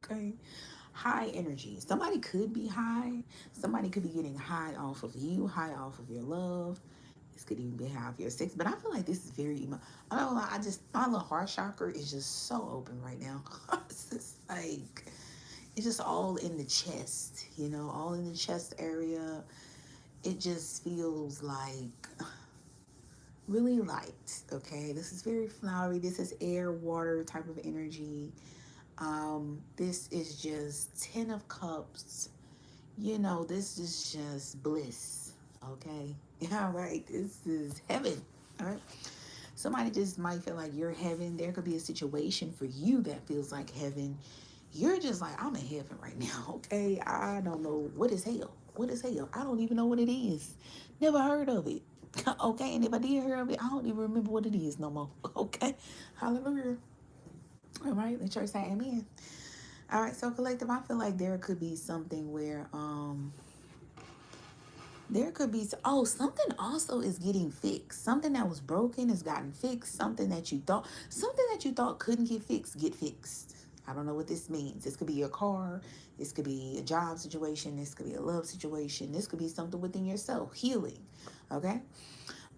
Okay. High energy. Somebody could be high. Somebody could be getting high off of you, high off of your love. This could even be high off your sex. But I feel like this is very I don't know, my little heart chakra is just so open right now. It's just like it's just all in the chest, all in the chest area. It just feels like really light. Okay, this is very flowery. This is air, water type of energy. This is just 10 of cups. This is just bliss. Okay. Yeah, right. This is heaven. All right. Somebody just might feel like you're heaven. There could be a situation for you that feels like heaven. You're just like, I'm in heaven right now. Okay. I don't know what is hell. What is hell? I don't even know what it is. Never heard of it. Okay. And if I did hear of it, I don't even remember what it is no more. Okay. Hallelujah. All right. The church say amen. All right. So collective, I feel like there could be something where, there could be, oh, something also is getting fixed. Something that was broken has gotten fixed. Something that you thought couldn't get fixed, get fixed. I don't know what this means. This could be your car. This could be a job situation. This could be a love situation. This could be something within yourself, healing. Okay.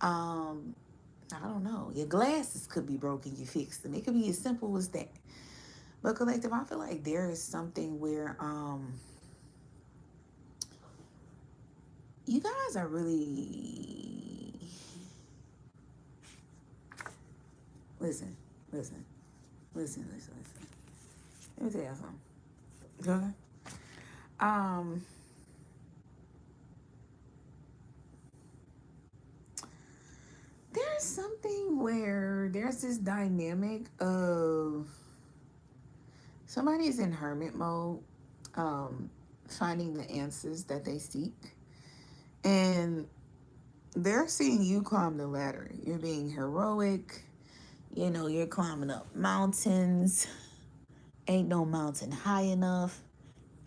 I don't know. Your glasses could be broken. You fixed them. It could be as simple as that. But collective, I feel like there is something where, you guys are really listen, listen, listen. Let me tell you something. Okay. Um, there's something where there's this dynamic of somebody's in hermit mode, finding the answers that they seek. And they're seeing you climb the ladder. You're being heroic. You're climbing up mountains. Ain't no mountain high enough.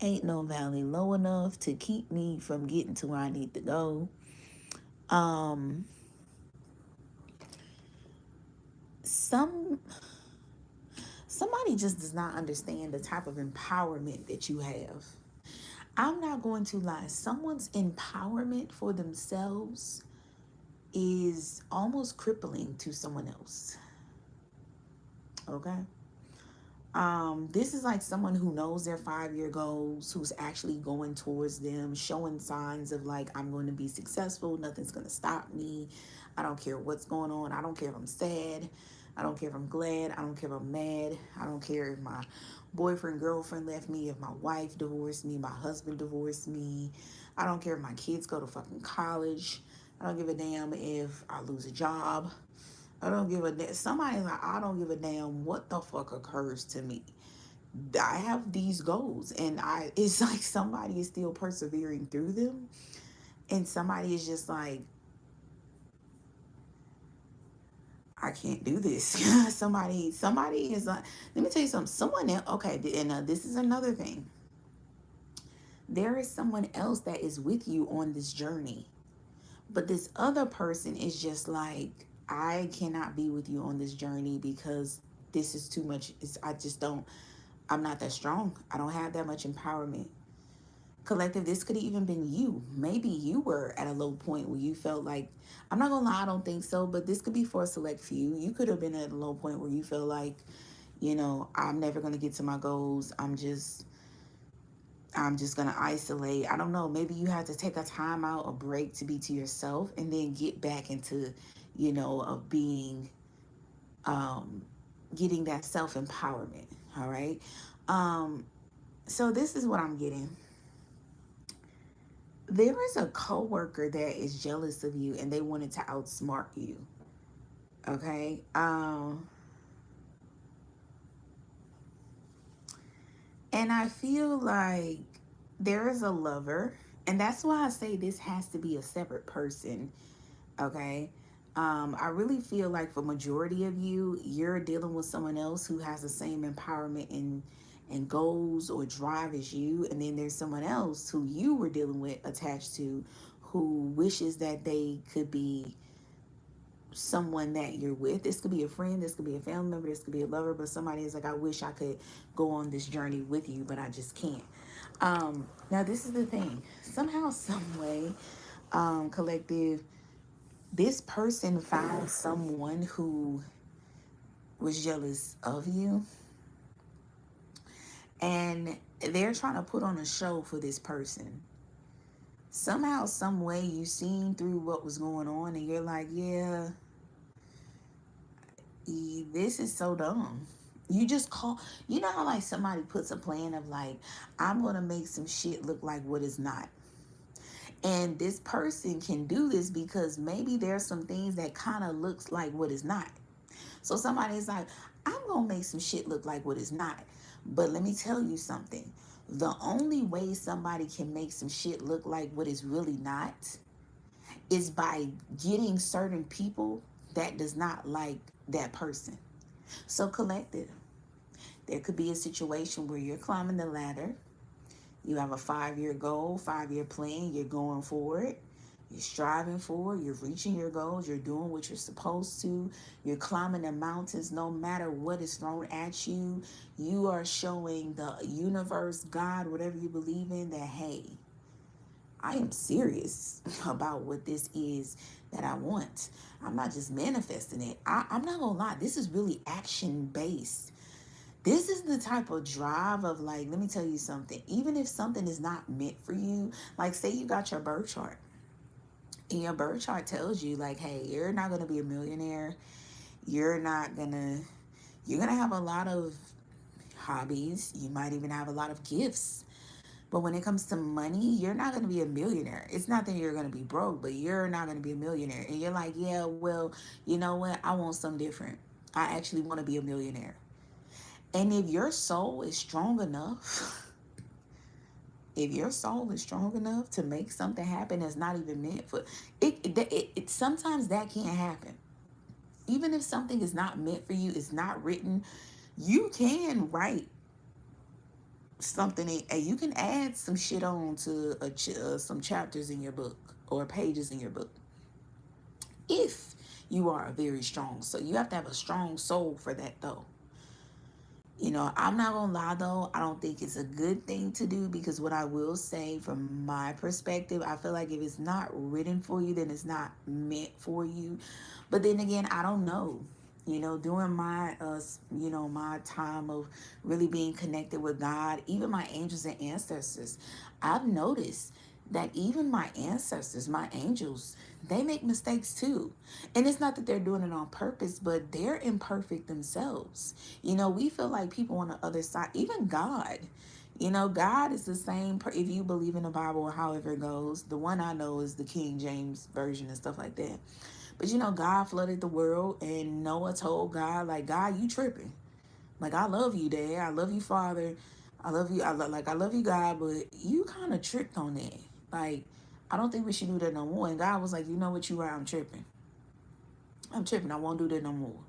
Ain't no valley low enough to keep me from getting to where I need to go. Um, some somebody just does not understand the type of empowerment that you have. I'm not going to lie. Someone's empowerment for themselves is almost crippling to someone else. Okay. This is like someone who knows their 5-year goals, who's actually going towards them, showing signs of like, I'm going to be successful. Nothing's going to stop me. I don't care what's going on. I don't care if I'm sad. I don't care if I'm glad. I don't care if I'm mad. I don't care if my boyfriend, girlfriend left me, if my wife divorced me, my husband divorced me. I don't care if my kids go to fucking college. I don't give a damn if I lose a job. I don't give a damn. Somebody's like, I don't give a damn what the fuck occurs to me. I have these goals, and it's like somebody is still persevering through them, and somebody is just like, I can't do this. somebody is like, let me tell you something. Someone else, okay, and this is another thing. There is someone else that is with you on this journey, but this other person is just like, I cannot be with you on this journey because this is too much. I just don't, I'm not that strong. I don't have that much empowerment. Collective, this could have even been you. Maybe you were at a low point where you felt like, I'm not gonna lie, I don't think so, but this could be for a select few. You could have been at a low point where you feel like, I'm never gonna get to my goals. I'm just gonna isolate. I don't know. Maybe you had to take a time out, a break to be to yourself, and then get back into, of being, getting that self empowerment. All right. So this is what I'm getting. There is a coworker that is jealous of you, and they wanted to outsmart you. Okay. And I feel like there is a lover, and that's why I say this has to be a separate person. Okay. I really feel like for majority of you, you're dealing with someone else who has the same empowerment and goals or drive as you, and then there's someone else who you were dealing with attached to, who wishes that they could be someone that you're with. This could be a friend, this could be a family member, this could be a lover, but somebody is like, I wish I could go on this journey with you, but I just can't. Now this is the thing. Somehow, some way, collective, this person found someone who was jealous of you, and they're trying to put on a show for this person. Somehow, some way, you seen through what was going on, and you're like, yeah, this is so dumb. You just call, you know how like somebody puts a plan of like, I'm gonna make some shit look like what is not. And this person can do this because maybe there's some things that kind of looks like what is not. So somebody's like, I'm gonna make some shit look like what is not. But let me tell you something. The only way somebody can make some shit look like what is really not is by getting certain people that does not like that person. So collective, there could be a situation where you're climbing the ladder. You have a 5-year goal, 5-year plan. You're going for it. You're striving for it. You're reaching your goals. You're doing what you're supposed to. You're climbing the mountains no matter what is thrown at you. You are showing the universe, God, whatever you believe in, that, hey, I am serious about what this is that I want. I'm not just manifesting it. I'm not going to lie. This is really action based. This is the type of drive of like, let me tell you something. Even if something is not meant for you, like say you got your birth chart. And your birth chart tells you like, hey, you're not going to be a millionaire. You're going to have a lot of hobbies. You might even have a lot of gifts. But when it comes to money, you're not going to be a millionaire. It's not that you're going to be broke, but you're not going to be a millionaire. And you're like, yeah, well, you know what? I want something different. I actually want to be a millionaire. And if your soul is strong enough, to make something happen that's not even meant for it, sometimes that can't happen. Even if something is not meant for you, it's not written, you can write something and you can add some shit on to some chapters in your book or pages in your book. If you are a very strong soul, you have to have a strong soul for that though. You know, I'm not gonna lie though, I don't think it's a good thing to do, because what I will say from my perspective, I feel like if it's not written for you, then it's not meant for you. But then again, I don't know. You know, during my my time of really being connected with God, even my angels and ancestors, I've noticed that even my ancestors, my angels, they make mistakes too. And it's not that they're doing it on purpose, but they're imperfect themselves. You know, we feel like people on the other side, even God, you know, God is the same. If you believe in the Bible or however it goes, the one I know is the King James version and stuff like that. But you know, God flooded the world, and Noah told God, like, God, you tripping. Like, I love you, Dad. I love you, Father. I love you. I love you, God, but you kind of tripped on that. Like, I don't think we should do that no more. And God was like, you know what, you right, I'm tripping. I won't do that no more.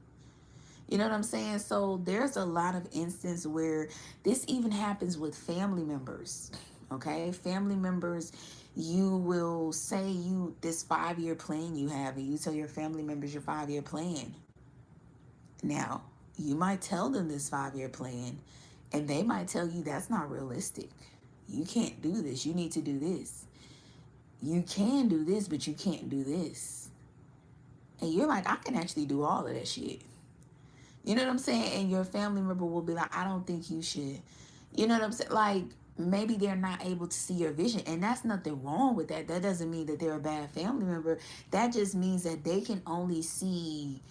You know what I'm saying? So there's a lot of instances where this even happens with family members. Okay? Family members, you will say this 5-year plan you have, and you tell your family members your 5-year plan. Now, you might tell them this 5-year plan, and they might tell you that's not realistic. You can't do this. You need to do this. You can do this, but you can't do this. And you're like, I can actually do all of that shit. You know what I'm saying? And your family member will be like, I don't think you should. You know what I'm saying? Like, maybe they're not able to see your vision. And that's nothing wrong with that. That doesn't mean that they're a bad family member. That just means that they can only see,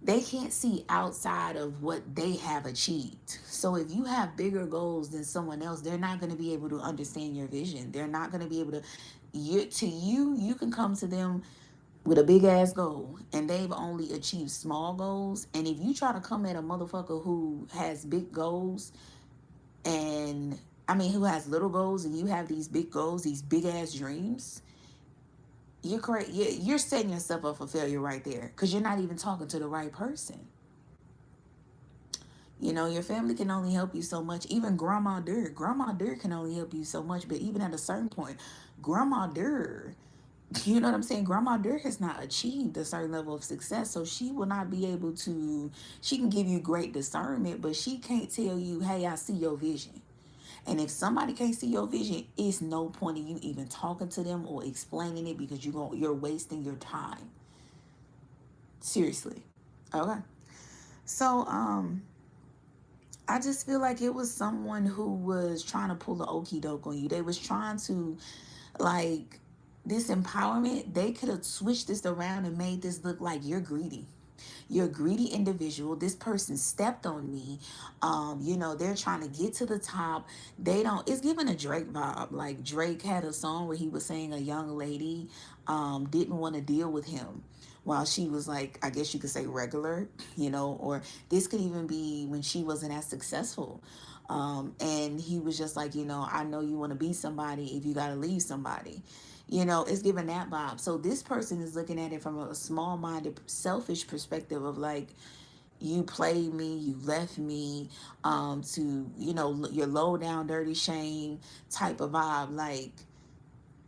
they can't see outside of what they have achieved. So if you have bigger goals than someone else, they're not going to be able to understand your vision. They're not going to be able to, you can come to them with a big ass goal, and they've only achieved small goals. And if you try to come at a motherfucker who has big goals, and who has little goals, and you have these big goals, these big ass dreams, you're correct. You're setting yourself up for failure right there, because you're not even talking to the right person. You know, your family can only help you so much. Even Grandma Dur can only help you so much. But even at a certain point, Grandma Dur You know what I'm saying? Grandma Dur has not achieved a certain level of success, so she will not be able to, she can give you great discernment, but she can't tell you, hey, I see your vision. And if somebody can't see your vision, it's no point in you even talking to them or explaining it, because you're wasting your time. Seriously. Okay. So I just feel like it was someone who was trying to pull the okie doke on you. They was trying to, like, this empowerment, they could have switched this around and made this look like you're greedy. You're a greedy individual. This person stepped on me. They're trying to get to the top. They don't, it's giving a Drake vibe. Like, Drake had a song where he was saying a young lady didn't want to deal with him while she was, like, I guess you could say regular, or this could even be when she wasn't as successful. And he was just like, I know you want to be somebody if you got to leave somebody. It's giving that vibe. So this person is looking at it from a small-minded, selfish perspective of, like, you played me, you left me, to, your low down, dirty shame type of vibe. Like,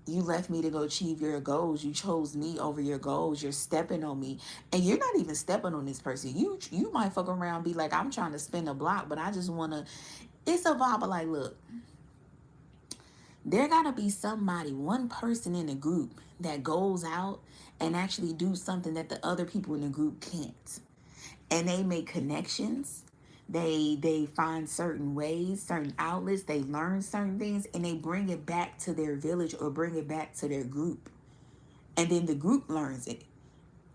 you left me to go achieve your goals. You chose me over your goals. You're stepping on me. And you're not even stepping on this person. You might fuck around, be like, I'm trying to spin a block, but I just want to, it's a vibe of, like, look, there gotta be somebody, one person in the group that goes out and actually do something that the other people in the group can't. And they make connections. They find certain ways, certain outlets, they learn certain things, and they bring it back to their village or bring it back to their group. And then the group learns it.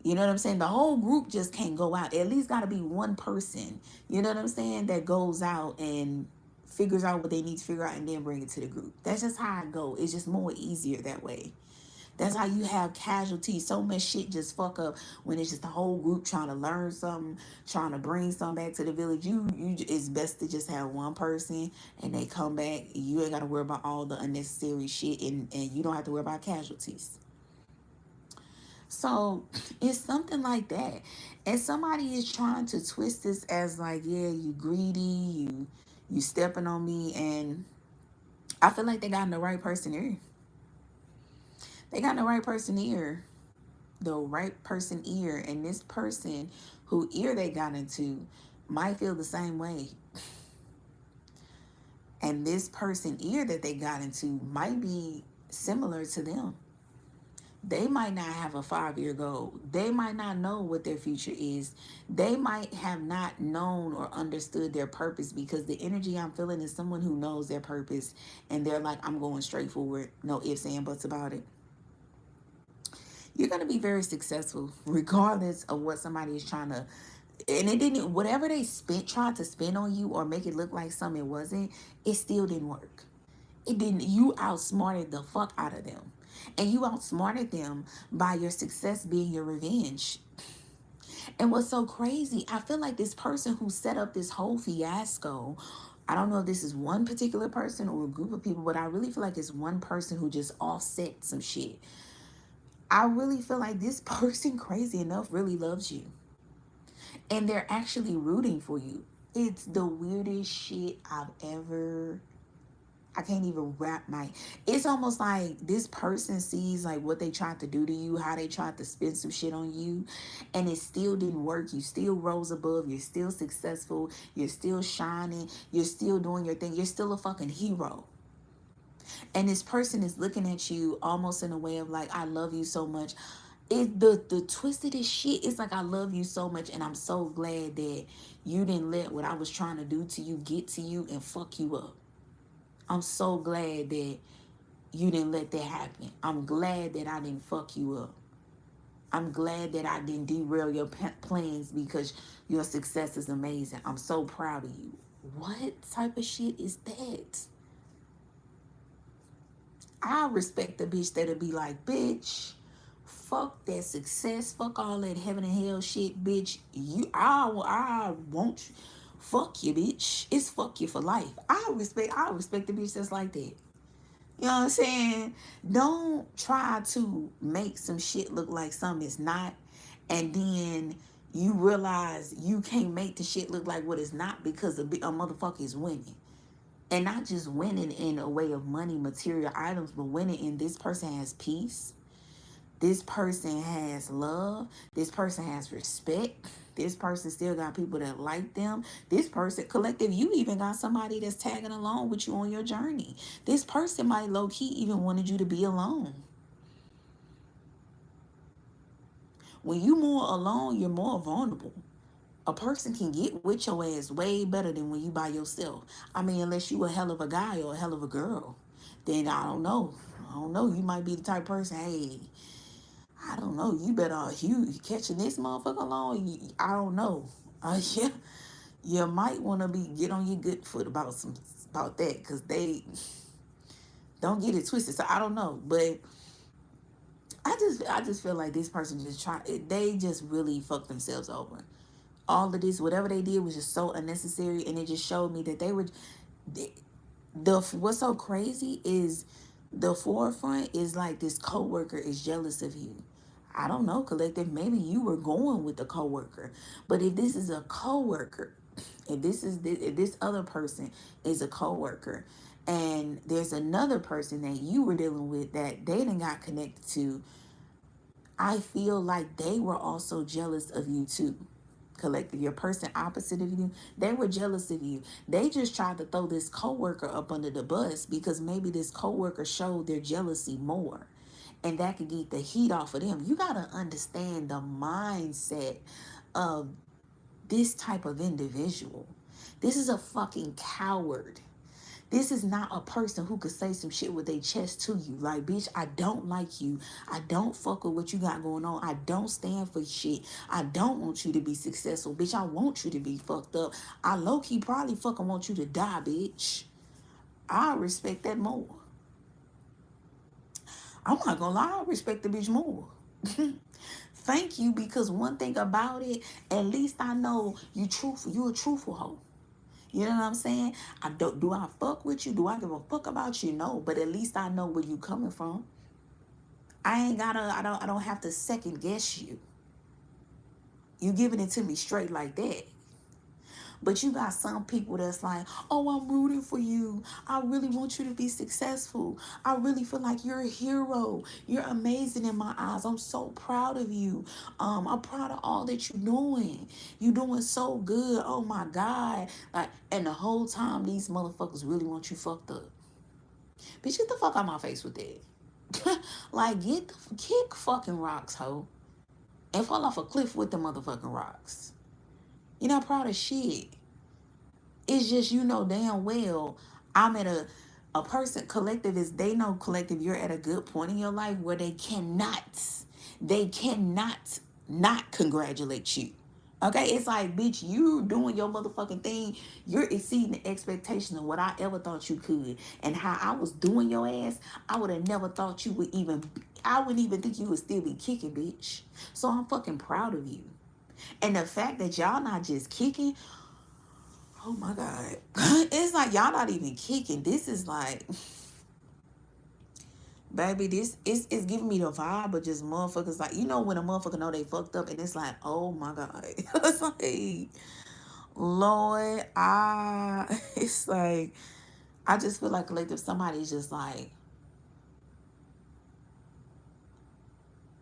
You know what I'm saying? The whole group just can't go out. At least got to be one person, you know what I'm saying, that goes out and figures out what they need to figure out and then bring it to the group. That's just how I go. It's just more easier that way. That's how you have casualties. So much shit just fuck up when it's just the whole group trying to learn something, trying to bring something back to the village. It's best to just have one person and they come back. You ain't got to worry about all the unnecessary shit, and you don't have to worry about casualties. So it's something like that. And somebody is trying to twist this as, like, yeah, you greedy, you stepping on me. And I feel like they got in the right person here. They got in the right person ear. The right person ear. And this person who ear they got into might feel the same way. And this person ear that they got into might be similar to them. They might not have a 5-year goal. They might not know what their future is. They might have not known or understood their purpose, because the energy I'm feeling is someone who knows their purpose and they're like, I'm going straight forward. No ifs, and buts about it. You're going to be very successful regardless of what somebody is trying to, and it didn't, whatever they tried to spin on you or make it look like something it wasn't, it still didn't work. It didn't. You outsmarted the fuck out of them. And you outsmarted them by your success being your revenge. And what's so crazy, I feel like this person who set up this whole fiasco, I don't know if this is one particular person or a group of people, but I really feel like it's one person who just offset some shit. I really feel like this person, crazy enough, really loves you. And they're actually rooting for you. It's the weirdest shit I've ever, I can't even wrap my, it's almost like this person sees, like, what they tried to do to you, how they tried to spin some shit on you, and it still didn't work. You still rose above. You're still successful. You're still shining. You're still doing your thing. You're still a fucking hero. And this person is looking at you almost in a way of, like, I love you so much. The twist of this shit is like, I love you so much, and I'm so glad that you didn't let what I was trying to do to you get to you and fuck you up. I'm so glad that you didn't let that happen. I'm glad that I didn't fuck you up. I'm glad that I didn't derail your plans, because your success is amazing. I'm so proud of you. What type of shit is that? I respect the bitch that'll be like, bitch, fuck that success, fuck all that heaven and hell shit, bitch. I won't fuck you, bitch. It's fuck you for life. I respect the bitch that's like that. You know what I'm saying? Don't try to make some shit look like something it's not, and then you realize you can't make the shit look like what it's not, because a motherfucker is winning. And not just winning in a way of money, material items, but winning in this person has peace. This person has love. This person has respect. This person still got people that like them. This person, collective, you even got somebody that's tagging along with you on your journey. This person might low-key even wanted you to be alone. When you more alone, you're more vulnerable. A person can get with your ass way better than when you by yourself. I mean, unless you a hell of a guy or a hell of a girl, then I don't know. I don't know. You might be the type of person, hey, I don't know. You better, you catching this motherfucker along. I don't know. Yeah, you might want to get on your good foot about that, because they don't get it twisted. So I don't know, but I just feel like this person just they just really fucked themselves over. All of this, whatever they did was just so unnecessary, and it just showed me that they were what's so crazy is the forefront is like this coworker is jealous of you. I don't know, collective, maybe you were going with the coworker, but if this is a coworker, if this other person is a coworker, and there's another person that you were dealing with that they didn't got connected to, I feel like they were also jealous of you too. Collective, your person opposite of you, they were jealous of you. They just tried to throw this coworker up under the bus because maybe this coworker showed their jealousy more, and that could get the heat off of them. You got to understand the mindset of this type of individual. This is a fucking coward. This is not a person who could say some shit with their chest to you. Like, bitch, I don't like you. I don't fuck with what you got going on. I don't stand for shit. I don't want you to be successful. Bitch, I want you to be fucked up. I low-key probably fucking want you to die, bitch. I respect that more. I'm not gonna lie, I respect the bitch more. Thank you, because one thing about it, at least I know you truthful. You a truthful hoe. You know what I'm saying? Do I fuck with you? Do I give a fuck about you? No, but at least I know where you coming from. I don't have to second guess you. You giving it to me straight like that. But you got some people that's like, oh, I'm rooting for you. I really want you to be successful. I really feel like you're a hero. You're amazing in my eyes. I'm so proud of you. I'm proud of all that you're doing. You're doing so good. Oh my God. Like, and the whole time these motherfuckers really want you fucked up. Bitch, get the fuck out my face with that. Like, kick fucking rocks, ho. And fall off a cliff with the motherfucking rocks. You're not proud of shit. It's just, you know damn well I'm at a person, collective is, they know, collective, you're at a good point in your life where they cannot not congratulate you. Okay, it's like, bitch, you doing your motherfucking thing. You're exceeding the expectation of what I ever thought you could. And how I was doing your ass, I would have never thought you would even, I wouldn't even think you would still be kicking, bitch. So I'm fucking proud of you. And the fact that y'all not just kicking, oh my God. It's like y'all not even kicking. This is like, baby, this is giving me the vibe of just motherfuckers. Like, you know when a motherfucker know they fucked up and it's like, oh my God. It's like, Lord, it's like, I just feel like collective, somebody's just like,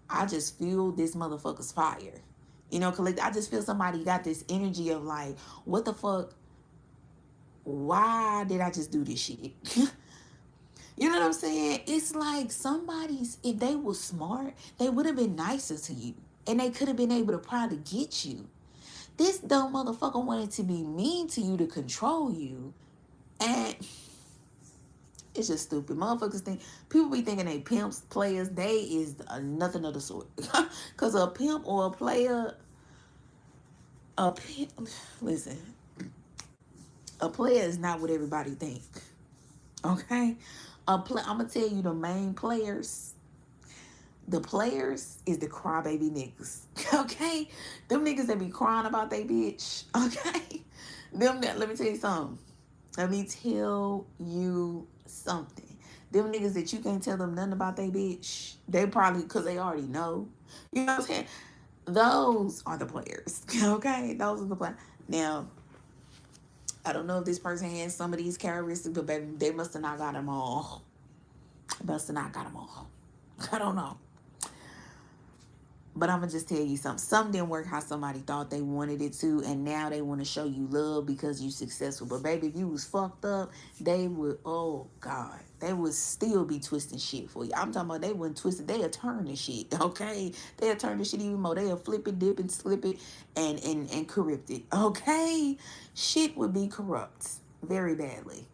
I just feel this motherfucker's fire. You know, collective, I just feel somebody got this energy of like, what the fuck? Why did I just do this shit? You know what I'm saying? It's like if they were smart, they would have been nicer to you. And they could have been able to probably get you. This dumb motherfucker wanted to be mean to you to control you. And it's just stupid. Motherfuckers think, people be thinking they pimps, players, they is nothing of the sort. Because a pimp or a player, listen, a player is not what everybody think. Okay? I'm going to tell you the main players. The players is the crybaby niggas. Okay? Them niggas that be crying about they bitch. Okay? Let me tell you something. Let me tell you something. Them niggas that you can't tell them nothing about they bitch, they probably, because they already know. You know what I'm saying? Those are the players. Okay? Those are the players. Now, I don't know if this person has some of these characteristics, but baby, they must have not got them all. I don't know. But I'm going to just tell you something. Some didn't work how somebody thought they wanted it to, and now they want to show you love because you successful. But baby, if you was fucked up, they would, oh God, they would still be twisting shit for you. I'm talking about they wouldn't twist it. They'll turn the shit, okay? They'll turn the shit even more. They'll flip it, dip it, slip it, and corrupt it, okay? Shit would be corrupt very badly.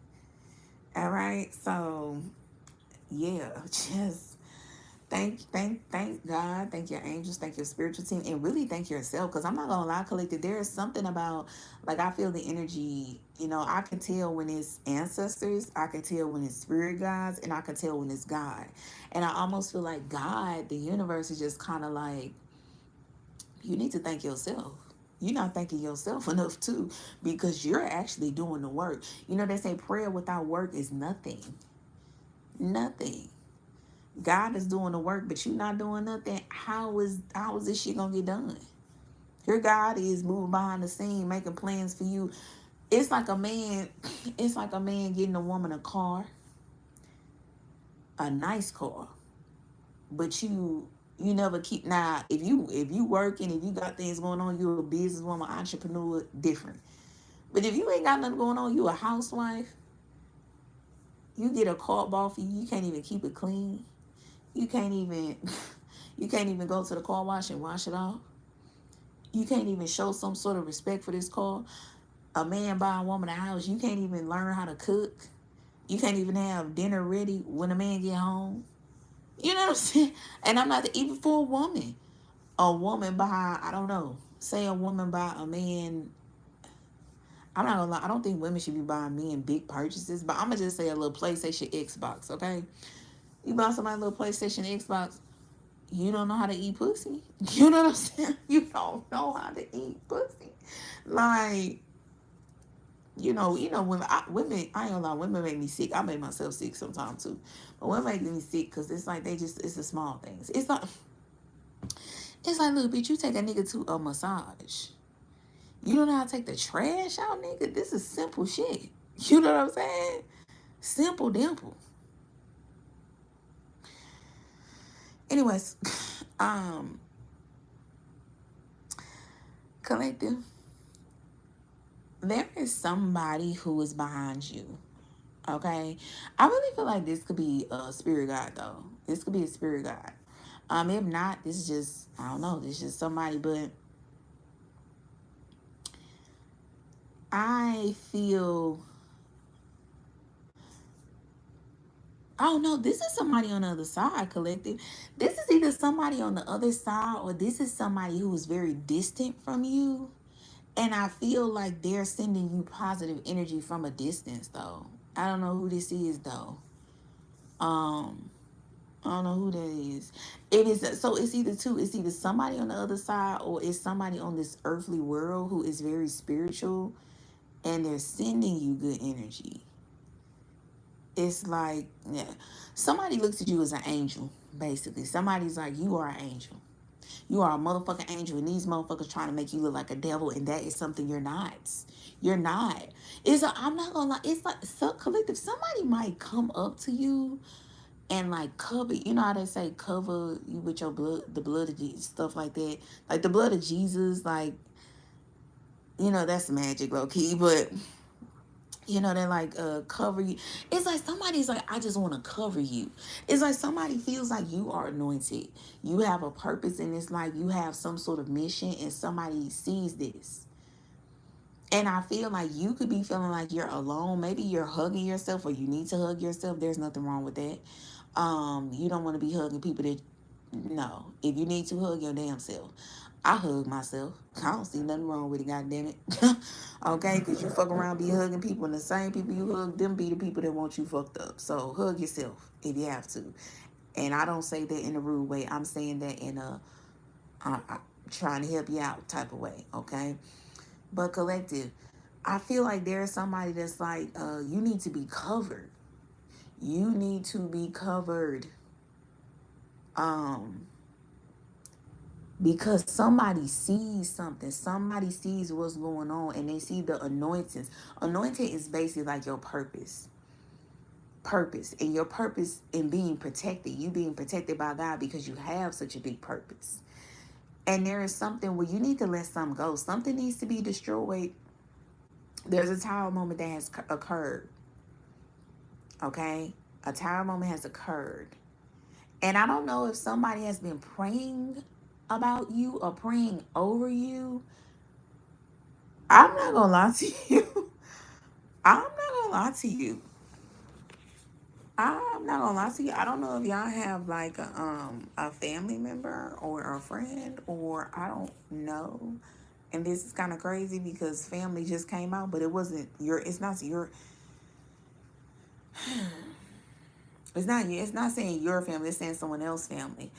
All right? So, yeah, just... Thank God, thank your angels, thank your spiritual team, and really thank yourself. Because I'm not gonna lie, collective, there is something about, like, I feel the energy, you know, I can tell when it's ancestors, I can tell when it's spirit guides, and I can tell when it's God. And I almost feel like God, the universe, is just kind of like, you need to thank yourself. You're not thanking yourself enough too, because you're actually doing the work. You know, they say prayer without work is nothing. Nothing. God is doing the work, but you're not doing nothing. How is this shit gonna get done? Your God is moving behind the scene, making plans for you. It's like a man, it's like a man getting a woman a car, a nice car, but you never keep. Now, if you working, if you got things going on, you're a businesswoman, entrepreneur, different. But if you ain't got nothing going on, you a housewife, you get a car bought for you, you can't even keep it clean. You can't even go to the car wash and wash it off. You can't even show some sort of respect for this car. A man buy a woman a house, you can't even learn how to cook. You can't even have dinner ready when a man get home. You know what I'm saying? And I'm not even for a woman. A woman buy, I don't know, say a woman buy a man. I'm not gonna lie, I don't think women should be buying men big purchases, but I'm gonna just say a little PlayStation Xbox, okay? You buy somebody a little PlayStation Xbox, you don't know how to eat pussy. You know what I'm saying? You don't know how to eat pussy. Like, women, I ain't gonna lie, women make me sick. I make myself sick sometimes too. But women make me sick because it's like it's the small things. It's like, look, bitch, you take a nigga to a massage. You don't know how to take the trash out, nigga? This is simple shit. You know what I'm saying? Simple dimple. Anyways, collective, there is somebody who is behind you, okay? I really feel like this could be a spirit guide, though. This could be a spirit guide. If not, this is just, I don't know, this is just somebody, but I feel, oh no, this is somebody on the other side, collective. This is either somebody on the other side or this is somebody who is very distant from you. And I feel like they're sending you positive energy from a distance, though. I don't know who this is, though. I don't know who that is. So it's either two. It's either somebody on the other side or it's somebody on this earthly world who is very spiritual and they're sending you good energy. It's like, yeah, somebody looks at you as an angel, basically. Somebody's like, you are an angel. You are a motherfucking angel, and these motherfuckers trying to make you look like a devil, and that is something you're not. You're not. I'm not gonna lie. It's like collective. Somebody might come up to you and like cover. You know how they say cover you with your blood, the blood of Jesus, stuff like that. Like the blood of Jesus, like, that's magic, low key, but. They're like, cover you. It's like somebody's like, I just want to cover you. It's like somebody feels like you are anointed. You have a purpose in this life. You have some sort of mission and somebody sees this. And I feel like you could be feeling like you're alone. Maybe you're hugging yourself or you need to hug yourself. There's nothing wrong with that. You don't want to be hugging people that, no. If you need to, hug your damn self. I hug myself. I don't see nothing wrong with it, goddammit. Okay? Because you fuck around be hugging people, and the same people you hug, them be the people that want you fucked up. So hug yourself if you have to. And I don't say that in a rude way. I'm saying that in a trying to help you out type of way, okay? But collective, I feel like there's somebody that's like, you need to be covered. You need to be covered. Because somebody sees something. Somebody sees what's going on and they see the anointings. Anointing is basically like your purpose. Purpose. And your purpose in being protected. You being protected by God because you have such a big purpose. And there is something where you need to let something go. Something needs to be destroyed. There's a tower moment that has occurred. Okay? A tower moment has occurred. And I don't know if somebody has been praying about you or praying over you. I'm not going to lie to you. I'm not going to lie to you. I'm not gonna lie to you. I don't know if y'all have like a family member or a friend, or I don't know. And this is kind of crazy because family just came out, but it wasn't your. It's not your. It's not saying your family. It's saying someone else's family.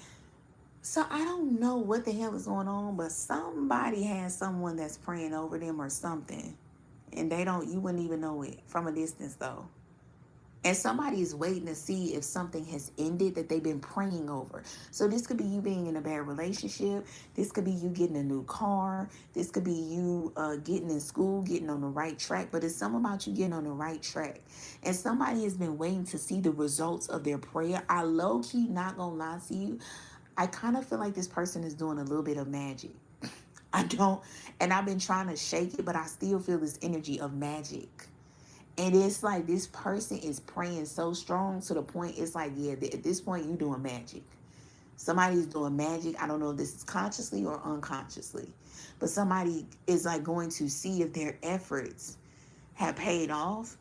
So I don't know what the hell is going on, but somebody has someone that's praying over them or something, and they don't. You wouldn't even know it from a distance though. And somebody is waiting to see if something has ended that they've been praying over. So this could be you being in a bad relationship. This could be you getting a new car. This could be you getting in school, getting on the right track. But it's something about you getting on the right track. And somebody has been waiting to see the results of their prayer. I low-key, not going to lie to you, I kind of feel like this person is doing a little bit of magic. I don't, and I've been trying to shake it, but I still feel this energy of magic. And it's like this person is praying so strong to the point it's like, yeah, at this point you doing magic. Somebody's doing magic. I don't know if this is consciously or unconsciously. But somebody is like going to see if their efforts have paid off.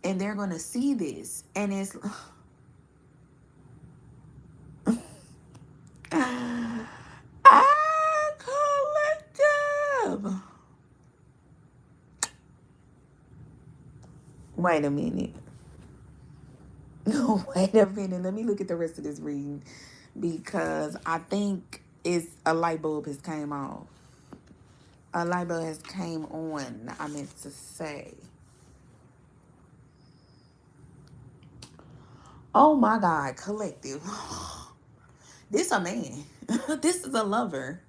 And they're going to see this. And it's... collective. Wait a minute. No, wait a minute. Let me look at the rest of this reading because I think it's a light bulb has came off. A light bulb has came on. I meant to say. Oh my God, collective. This a man. This is a lover.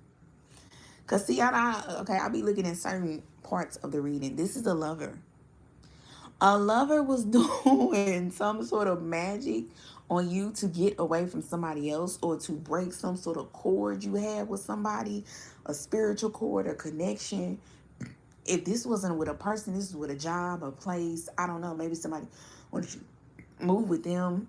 Cause see, I'll be looking at certain parts of the reading. This is a lover. A lover was doing some sort of magic on you to get away from somebody else or to break some sort of cord you had with somebody, a spiritual cord, a connection. If this wasn't with a person, this is with a job, a place. I don't know. Maybe somebody wanted you to move with them.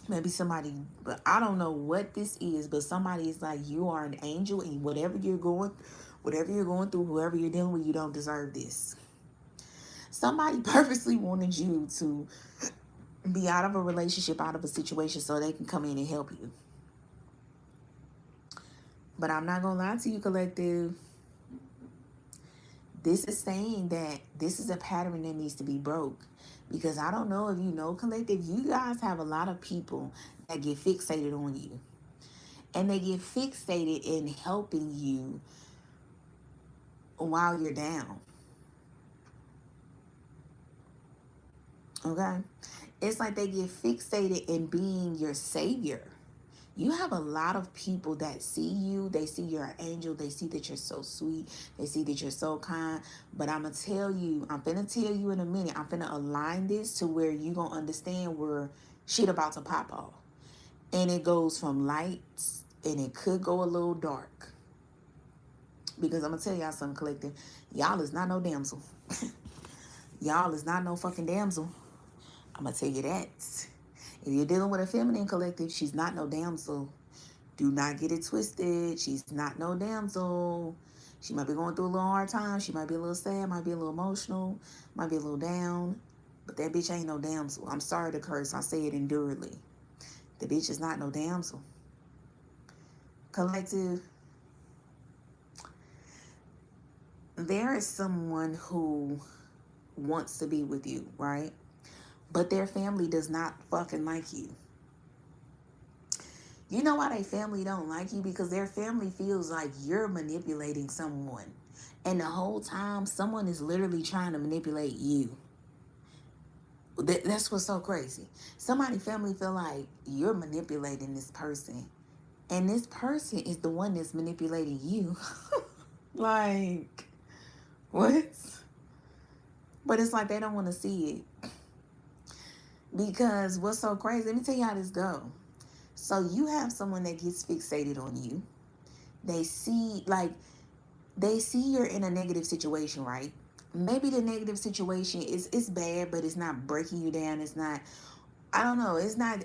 Maybe somebody, but I don't know what this is, but somebody is like, you are an angel and whatever you're going through, whoever you're dealing with, you don't deserve this. Somebody purposely wanted you to be out of a relationship, out of a situation so they can come in and help you. But I'm not going to lie to you, collective. This is saying that this is a pattern that needs to be broke. Because I don't know if you know, collective, you guys have a lot of people that get fixated on you. And they get fixated in helping you while you're down. Okay? It's like they get fixated in being your savior. You have a lot of people that see you. They see you're an angel. They see that you're so sweet. They see that you're so kind. But I'm going to tell you, I'm finna tell you in a minute, I'm finna align this to where you going to understand where shit about to pop off. And it goes from lights and it could go a little dark. Because I'm going to tell y'all something, collective. Y'all is not no damsel. Y'all is not no fucking damsel. I'm going to tell you that. If you're dealing with a feminine collective, she's not no damsel. Do not get it twisted. She's not no damsel. She might be going through a little hard time. She might be a little sad, might be a little emotional, might be a little down. But that bitch ain't no damsel. I'm sorry to curse. I say it enduredly. The bitch is not no damsel. Collective, there is someone who wants to be with you, right? But their family does not fucking like you. You know why their family don't like you? Because their family feels like you're manipulating someone. And the whole time, someone is literally trying to manipulate you. That's what's so crazy. Somebody's family feel like you're manipulating this person. And this person is the one that's manipulating you. Like, what? But it's like they don't want to see it. Because what's so crazy, let me tell you how this go. So you have someone that gets fixated on you. They see, like, they see you're in a negative situation, right? Maybe the negative situation is, it's bad, but it's not breaking you down. It's not, I don't know, it's not,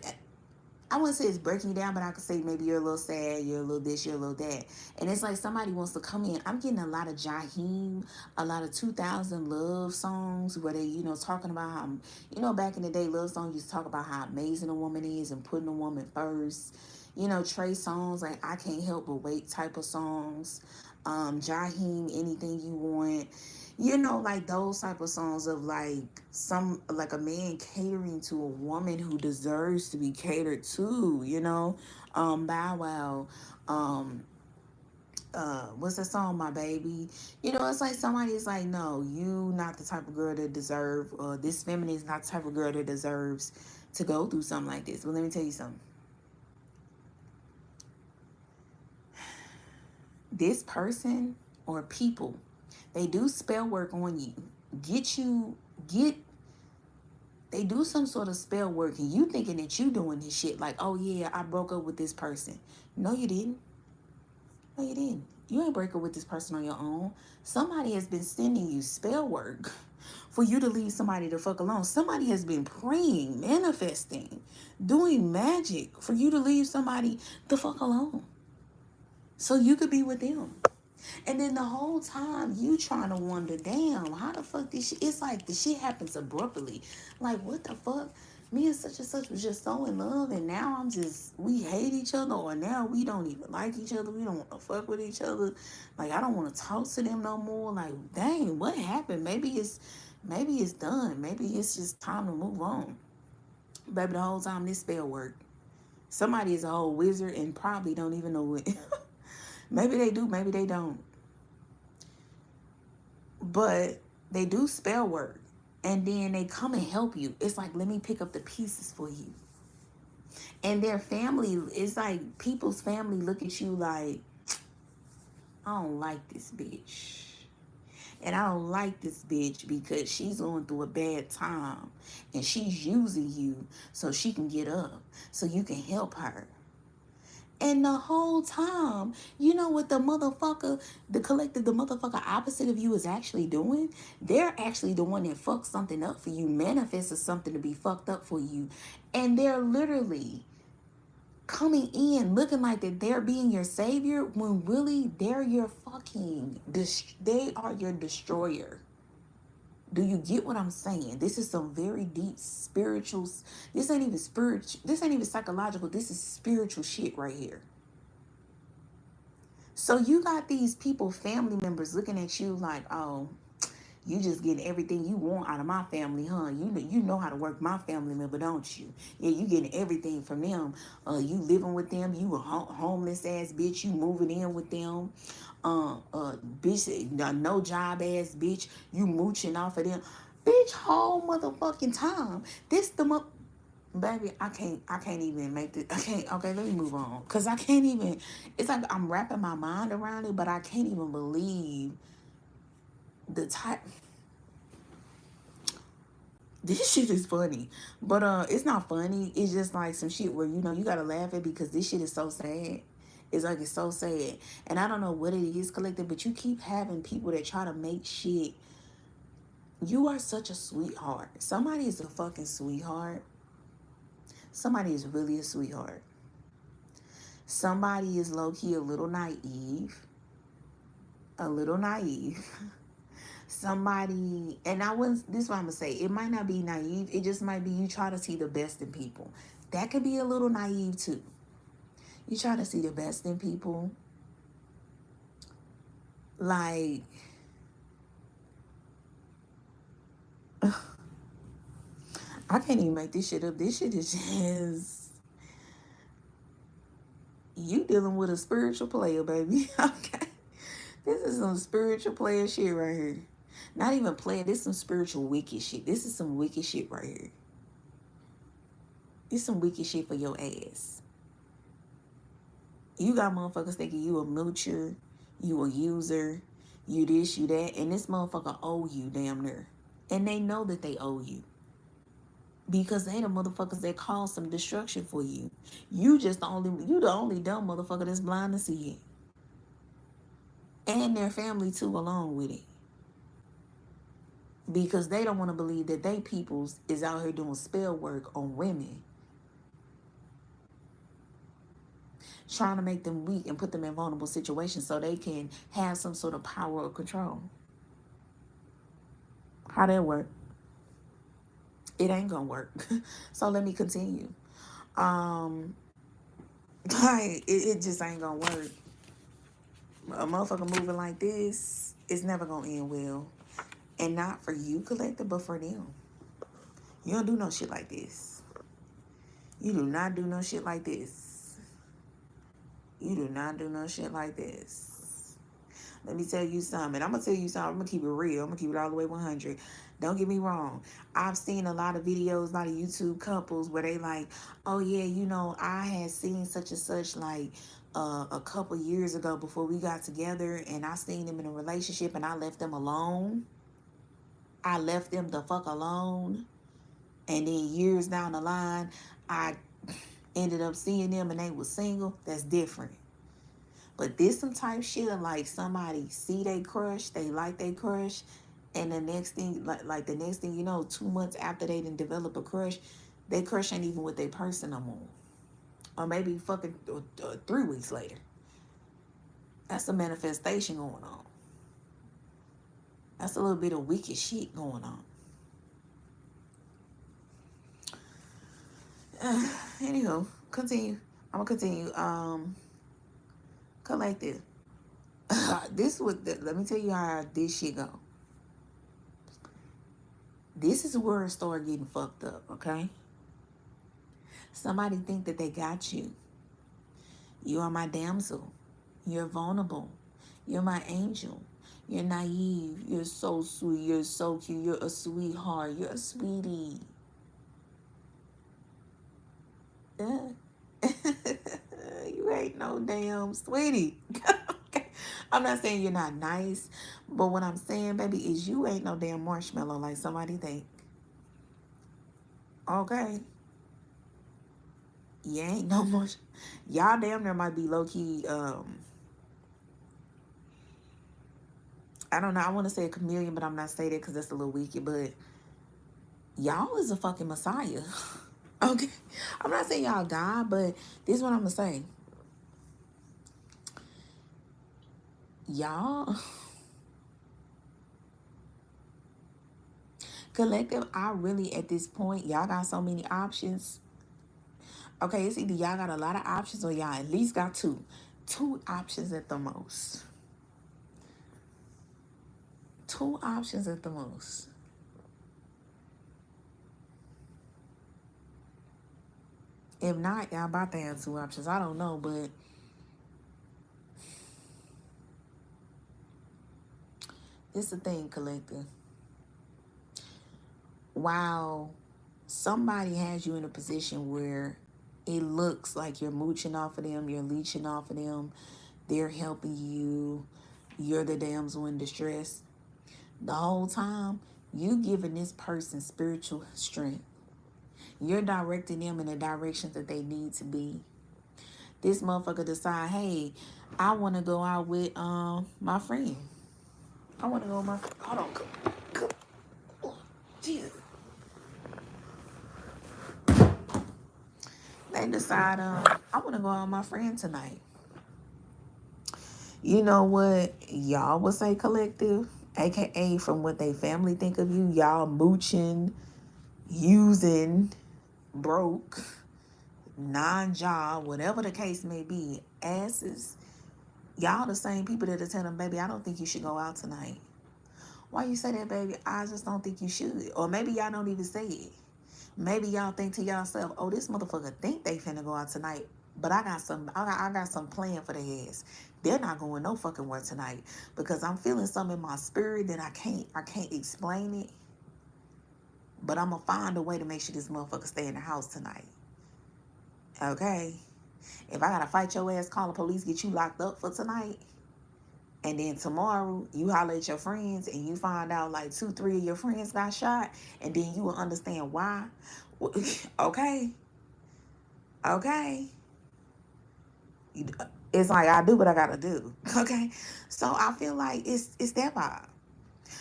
I wouldn't say it's breaking you down, but I could say maybe you're a little sad, you're a little this, you're a little that. And it's like somebody wants to come in. I'm getting a lot of ྊ🗙, a lot of 2000 love songs where they, talking about how, back in the day, love songs used to talk about how amazing a woman is and putting a woman first. Trey songs like I Can't Help But Wait type of songs. ྊ🗙, Anything You Want. Like those type of songs of like like a man catering to a woman who deserves to be catered to, Bow Wow, what's that song, My Baby? It's like somebody's like, no, you not the type of girl that deserve, this feminine is not the type of girl that deserves to go through something like this. But let me tell you something. This person or people, they do spell work on you. They do some sort of spell work and you thinking that you doing this shit like, oh yeah, I broke up with this person. No, you didn't. No, you didn't. You ain't break up with this person on your own. Somebody has been sending you spell work for you to leave somebody the fuck alone. Somebody has been praying, manifesting, doing magic for you to leave somebody the fuck alone, so you could be with them. And then the whole time you trying to wonder, damn, how the fuck this shit? It's like the shit happens abruptly. Like, what the fuck? Me and such was just so in love, and now we hate each other, or now we don't even like each other. We don't want to fuck with each other. Like, I don't want to talk to them no more. Like, dang, what happened? Maybe it's done. Maybe it's just time to move on. Baby, the whole time this spell worked. Somebody is a whole wizard and probably don't even know it. Maybe they do, maybe they don't. But they do spell work. And then they come and help you. It's like, let me pick up the pieces for you. And their family, it's like people's family look at you like, I don't like this bitch. And I don't like this bitch because she's going through a bad time. And she's using you so she can get up. So you can help her. And the whole time, you know what the motherfucker opposite of you is actually doing? They're actually the one that fucks something up for you, manifests something to be fucked up for you. And they're literally coming in looking like that they're being your savior when really they are your destroyer. Do you get what I'm saying? This is some very deep spiritual. This ain't even spiritual. This ain't even psychological. This is spiritual shit right here. So you got these people, family members, looking at you like, oh, you just getting everything you want out of my family, huh? You know how to work my family member, don't you? Yeah, you getting everything from them. You living with them. You a homeless ass bitch. You moving in with them. Bitch, no job ass bitch. You mooching off of them. Bitch, whole motherfucking time. Baby, I can't even make this. Okay, let me move on. Because I can't even, it's like I'm wrapping my mind around it, but I can't even believe the type. This shit is funny. But it's not funny. It's just like some shit where, you gotta laugh at because this shit is so sad. It's like, it's so sad. And I don't know what it is, collective, but you keep having people that try to make shit. You are such a sweetheart. Somebody is a fucking sweetheart. Somebody is really a sweetheart. Somebody is low-key a little naive. A little naive. Somebody, and this is what I'm gonna say. It might not be naive. It just might be you try to see the best in people. That could be a little naive too. You try to see the best in people. Like, I can't even make this shit up. This shit is just, you dealing with a spiritual player, baby. Okay. This is some spiritual player shit right here. Not even player. This is some spiritual wicked shit. This is some wicked shit right here. This is some wicked shit for your ass. You got motherfuckers thinking you a moocher, you a user, you this, you that, and this motherfucker owe you damn near. And they know that they owe you. Because they the motherfuckers that cause some destruction for you. You the only dumb motherfucker that's blind to see it. And their family too along with it. Because they don't want to believe that they peoples is out here doing spell work on women. Trying to make them weak and put them in vulnerable situations so they can have some sort of power or control. How that work? It ain't gonna work. So let me continue. It just ain't gonna work. A motherfucker moving like this, it's never gonna end well. And not for you, collector, but for them. You don't do no shit like this. You do not do no shit like this. You do not do no shit like this. Let me tell you something. I'm gonna tell you something. I'm gonna keep it real. I'm gonna keep it all the way 100. Don't get me wrong. I've seen a lot of videos, a lot of YouTube couples where they like, oh yeah, you know, I had seen such and such like a couple years ago before we got together, and I seen them in a relationship and I left them alone. I left them the fuck alone. And then years down the line, I ended up seeing them and they was single. That's different. But this some type shit of like somebody see they crush, they like they crush, and the next thing, like the next thing you know, 2 months after they didn't develop a crush, they crush ain't even with their person no more. Or maybe fucking 3 weeks later. That's a manifestation going on. That's a little bit of wicked shit going on. Anywho, continue. I'm gonna continue. Collective. Let me tell you how this shit go. This is where it start getting fucked up, okay? Somebody think that they got you. You are my damsel. You're vulnerable. You're my angel. You're naive. You're so sweet. You're so cute. You're a sweetheart. You're a sweetie. You ain't no damn sweetie. I'm not saying you're not nice, but what I'm saying, baby, is you ain't no damn marshmallow like somebody think. Okay? You ain't no marshmallow. Y'all damn near might be low-key, I don't know, I want to say a chameleon, but I'm not saying that because that's a little wicked, but y'all is a fucking messiah. Okay? I'm not saying y'all God, but this is what I'm going to say. Y'all... Collective, I really, at this point, y'all got so many options. Okay, it's either y'all got a lot of options or y'all at least got two. 2 options at the most. 2 options at the most. If not, y'all about to have 2 options. I don't know, but it's the thing, collective. While somebody has you in a position where it looks like you're mooching off of them, you're leeching off of them, they're helping you, you're the damsel in distress, the whole time, you giving this person spiritual strength. You're directing them in the direction that they need to be. This motherfucker decide, hey, I want to go out with my friend. I want to go with my friend. Hold on. Come. Oh, Jesus. They decide, I want to go out with my friend tonight. You know what y'all would say, collective? AKA from what they family think of you. Y'all mooching, using, broke, non-job, whatever the case may be, asses. Y'all the same people that are telling them, baby, I don't think you should go out tonight. Why you say that, baby? I just don't think you should. Or maybe y'all don't even say it. Maybe y'all think to yourself, oh, this motherfucker think they finna go out tonight, but I got some plan for their ass. They're not going no fucking where tonight because I'm feeling something in my spirit that I can't explain it. But I'm gonna find a way to make sure this motherfucker stay in the house tonight. Okay? If I gotta fight your ass, call the police, get you locked up for tonight, And then tomorrow you holler at your friends and you find out like 2, 3 of your friends got shot, and then you will understand why. Okay. Okay. It's like I do what I gotta do. Okay. So I feel like it's that vibe.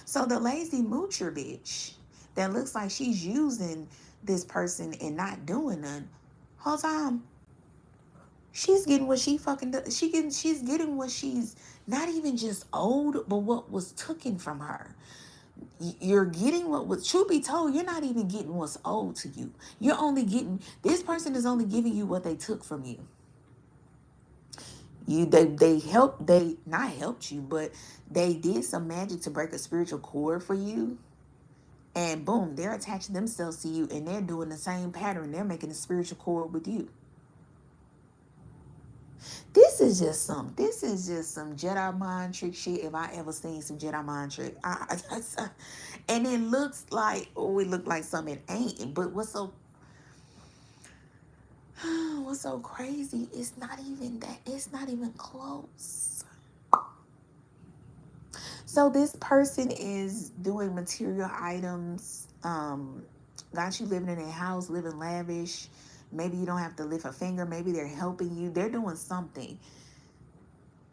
So the lazy moocher bitch that looks like she's using this person and not doing none whole time, she's getting what she fucking does. She's getting what she's not even just owed, but what was taken from her. You're getting what was, truth be told, you're not even getting what's owed to you. You're only getting, this person is only giving you what they took from you. They not helped you, but they did some magic to break a spiritual cord for you. And boom, they're attaching themselves to you and they're doing the same pattern. They're making a spiritual cord with you. This is just some Jedi mind trick shit if I ever seen some Jedi mind trick. And it looks like, oh, it looked like something it ain't. But what's so crazy, it's not even that, it's not even close. So this person is doing material items, got you living in a house, living lavish. Maybe you don't have to lift a finger. Maybe they're helping you. They're doing something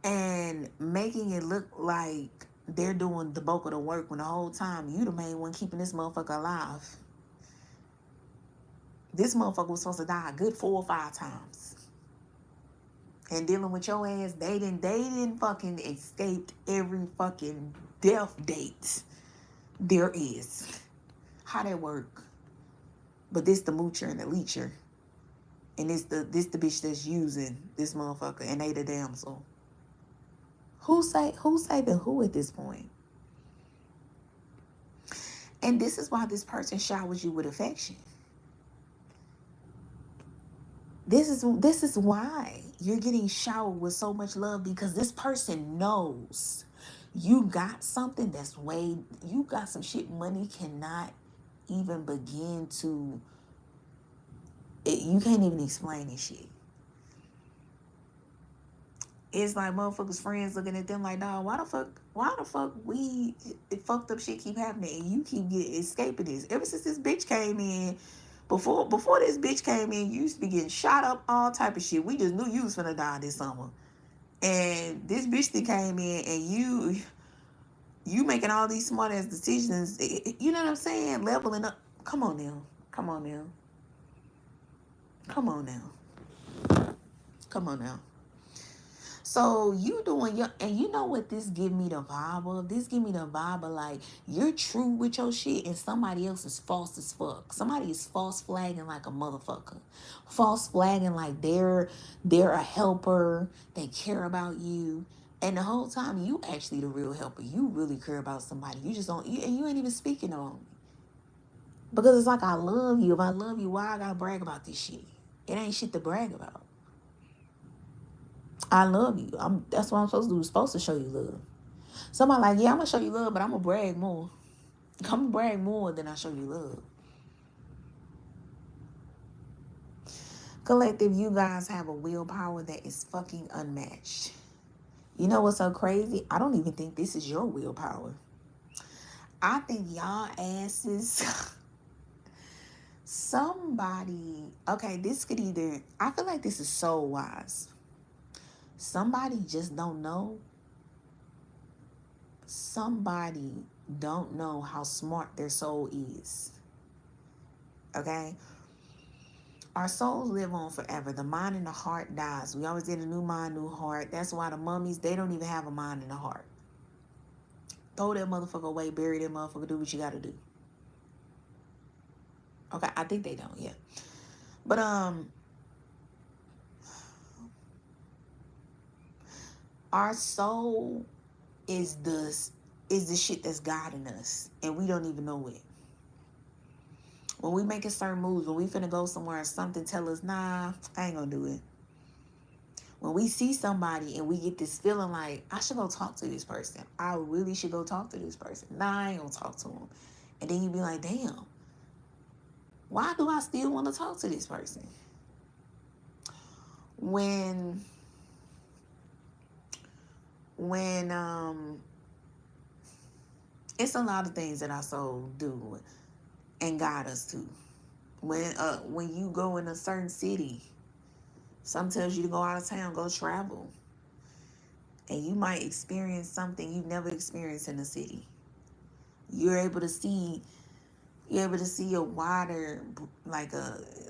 and making it look like they're doing the bulk of the work when the whole time you the main one keeping this motherfucker alive. This motherfucker was supposed to die a good 4 or 5 times. And dealing with your ass, they didn't fucking escaped every fucking death date there is. How that work? But this the moocher and the leecher. And this the bitch that's using this motherfucker, and they the damsel. Who saving who at this point? And this is why this person showers you with affection. This is why you're getting showered with so much love, because this person knows you got something that's you got some shit money cannot even begin to, you can't even explain this shit. It's like motherfuckers' friends looking at them like, dawg, why the fuck we fucked up shit keep happening and you keep escaping this? Ever since this bitch came in, before this bitch came in, you used to be getting shot up, all type of shit. We just knew you was finna die this summer. And this bitch that came in and you making all these smart ass decisions, you know what I'm saying? Leveling up. Come on now. Come on now. Come on now. Come on now. So you doing your, and you know what this give me the vibe of? This give me the vibe of like, you're true with your shit and somebody else is false as fuck. Somebody is false flagging like a motherfucker. False flagging like they're a helper. They care about you. And the whole time you actually the real helper. You really care about somebody. You just don't, and you ain't even speaking on me. Because it's like, I love you. If I love you, why I gotta brag about this shit? It ain't shit to brag about. I love you. That's what I'm supposed to do. I'm supposed to show you love. Somebody like, yeah, I'm going to show you love, but I'm going to brag more. I'm going to brag more than I show you love. Collective, you guys have a willpower that is fucking unmatched. You know what's so crazy? I don't even think this is your willpower. I think y'all asses... somebody... Okay, this could either... I feel like this is soul wise. Somebody just don't know. Somebody don't know how smart their soul is. Okay? Our souls live on forever. The mind and the heart dies. We always get a new mind, new heart. That's why the mummies, they don't even have a mind and a heart. Throw that motherfucker away, bury that motherfucker, do what you gotta do. Okay, I think they don't, yeah. But our soul is the shit that's guiding us, and we don't even know it. When we making certain moves, when we finna go somewhere, something tell us, nah, I ain't gonna do it. When we see somebody and we get this feeling like, I should go talk to this person. I really should go talk to this person. Nah, I ain't gonna talk to him. And then you be like, damn, why do I still want to talk to this person? When when it's a lot of things that our soul do and guide us to. When you go in a certain city, some tells you to go out of town, go travel. And you might experience something you've never experienced in the city. You're able to see a wider, like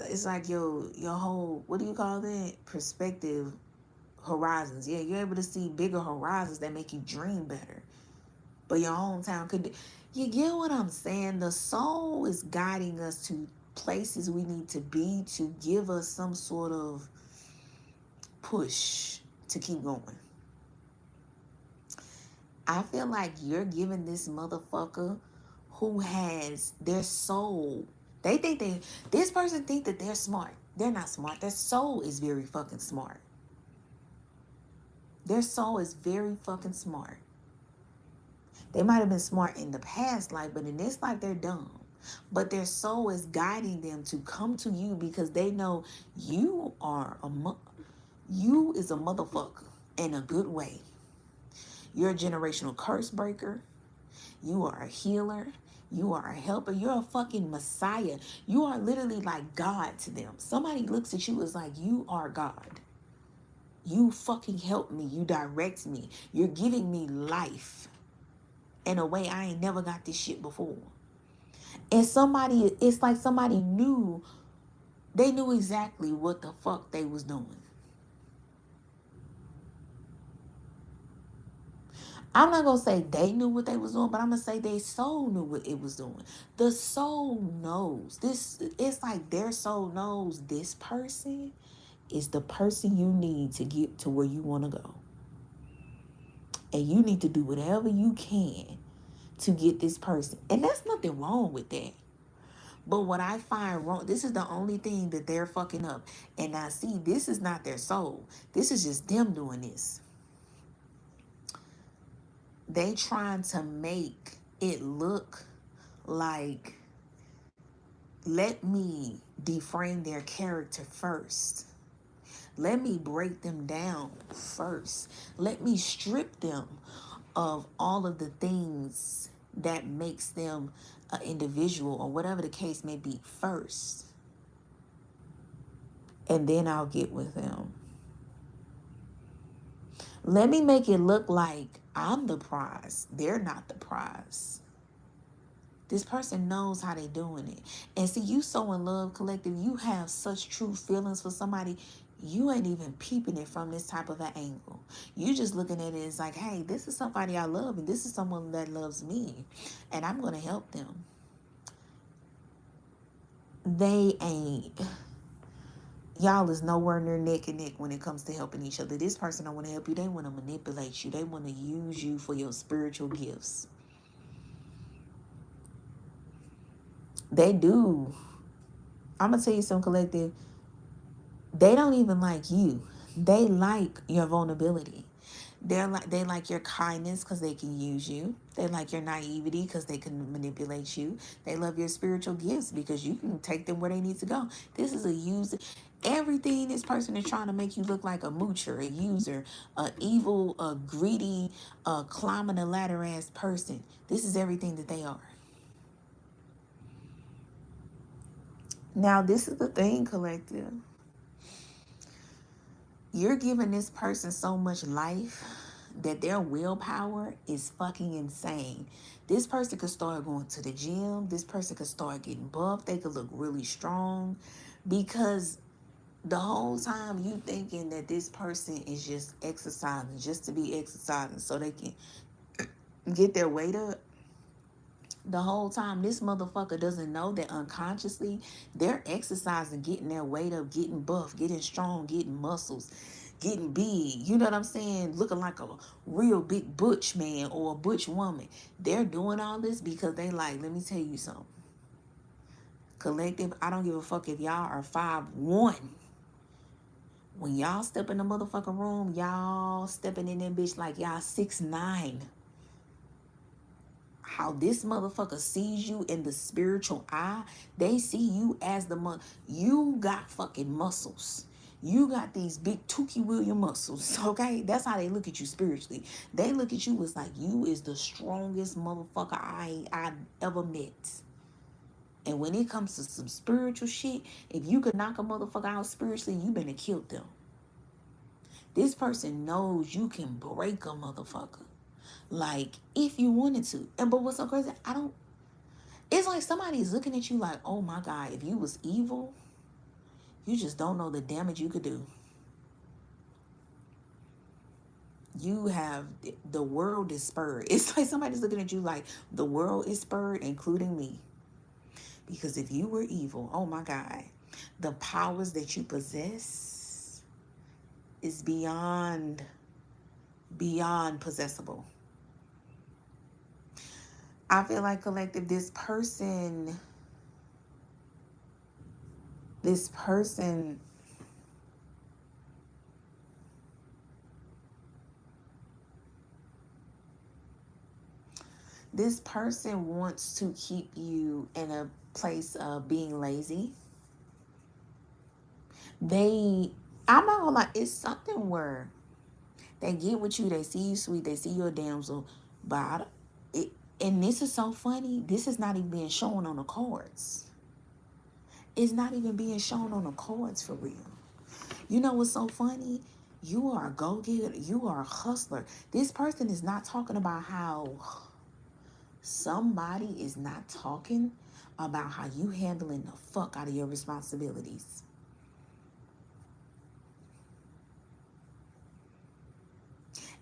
it's like your whole, what do you call that? Perspective, horizons. Yeah, you're able to see bigger horizons that make you dream better. But your hometown could, you get what I'm saying? The soul is guiding us to places we need to be to give us some sort of push to keep going. I feel like you're giving this motherfucker who has their soul. They think this person think that they're smart. They're not smart. Their soul is very fucking smart. Their soul is very fucking smart. They might have been smart in the past life, but in this life they're dumb. But their soul is guiding them to come to you because they know you are you is a motherfucker in a good way. You're a generational curse breaker. You are a healer. You are a helper. You're a fucking Messiah. You are literally like God to them. Somebody looks at you as like you are God. You fucking help me. You direct me. You're giving me life in a way I ain't never got this shit before. And it's like somebody knew, they knew exactly what the fuck they was doing. I'm not going to say they knew what they was doing, but I'm going to say their soul knew what it was doing. The soul knows. It's like their soul knows this person is the person you need to get to where you want to go. And you need to do whatever you can to get this person. And there's nothing wrong with that. But what I find wrong, this is the only thing that they're fucking up. And I see this is not their soul. This is just them doing this. They trying to make it look like, let me deframe their character first. Let me break them down first. Let me strip them of all of the things that makes them an individual or whatever the case may be first. And then I'll get with them. Let me make it look like I'm the prize. They're not the prize. This person knows how they doing it. And see, you so in love, collective, you have such true feelings for somebody, you ain't even peeping it from this type of an angle. You just looking at it as like, hey, this is somebody I love and this is someone that loves me and I'm going to help them. They ain't. Y'all is nowhere near neck and neck when it comes to helping each other. This person don't want to help you. They want to manipulate you. They want to use you for your spiritual gifts. They do. I'm going to tell you something, collective. They don't even like you. They like your vulnerability. They like your kindness because they can use you. They like your naivety because they can manipulate you. They love your spiritual gifts because you can take them where they need to go. This is a user. Everything this person is trying to make you look like a moocher, a user, a evil, a greedy, a climbing the ladder ass person. This is everything that they are. Now, this is the thing, collective. You're giving this person so much life that their willpower is fucking insane. This person could start going to the gym. This person could start getting buffed. They could look really strong because the whole time you thinking that this person is just exercising just to be exercising so they can get their weight up. The whole time this motherfucker doesn't know that unconsciously they're exercising, getting their weight up, getting buff, getting strong, getting muscles, getting big. You know what I'm saying? Looking like a real big butch man or a butch woman. They're doing all this because they like, let me tell you something. Collective, I don't give a fuck if y'all are 5'1". When y'all step in the motherfucking room, y'all stepping in that bitch like y'all 6'9". How this motherfucker sees you in the spiritual eye, they see you as you got fucking muscles. You got these big Tookie William muscles, okay? That's how they look at you spiritually. They look at you as like, you is the strongest motherfucker I ever met. And when it comes to some spiritual shit, if you could knock a motherfucker out spiritually, you better kill them. This person knows you can break a motherfucker. Like, if you wanted to. And but what's so crazy, it's like somebody's looking at you like, oh my God, if you was evil, you just don't know the damage you could do. You have, the world is spurred. It's like somebody's looking at you like the world is spurred, including me. Because if you were evil, oh my God, the powers that you possess is beyond possessible. I feel like, collective, this person this person wants to keep you in a place of being lazy. I'm not gonna lie, it's something where they get with you, they see you sweet, they see you a damsel, but and this is so funny, this is not even being shown on the cards. It's not even being shown on the cards for real. You know what's so funny? You are a go-getter. You are a hustler. This person is not talking about how somebody is not talking about how you handling the fuck out of your responsibilities.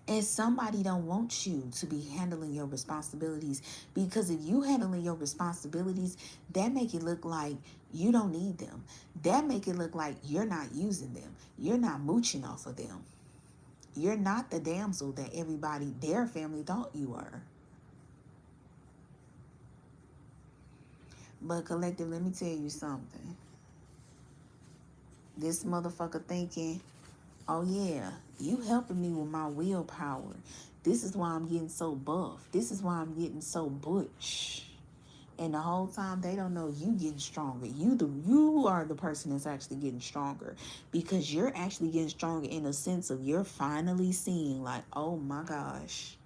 And somebody don't want you to be handling your responsibilities, because if you handling your responsibilities, that make it look like you don't need them. That make it look like you're not using them. You're not mooching off of them. You're not the damsel that everybody, their family, thought you were. But collective, let me tell you something. This motherfucker thinking, oh yeah, you helping me with my willpower. This is why I'm getting so buff. This is why I'm getting so butch. And the whole time they don't know you getting stronger. You are the person that's actually getting stronger, because you're actually getting stronger in a sense of you're finally seeing like, oh my gosh,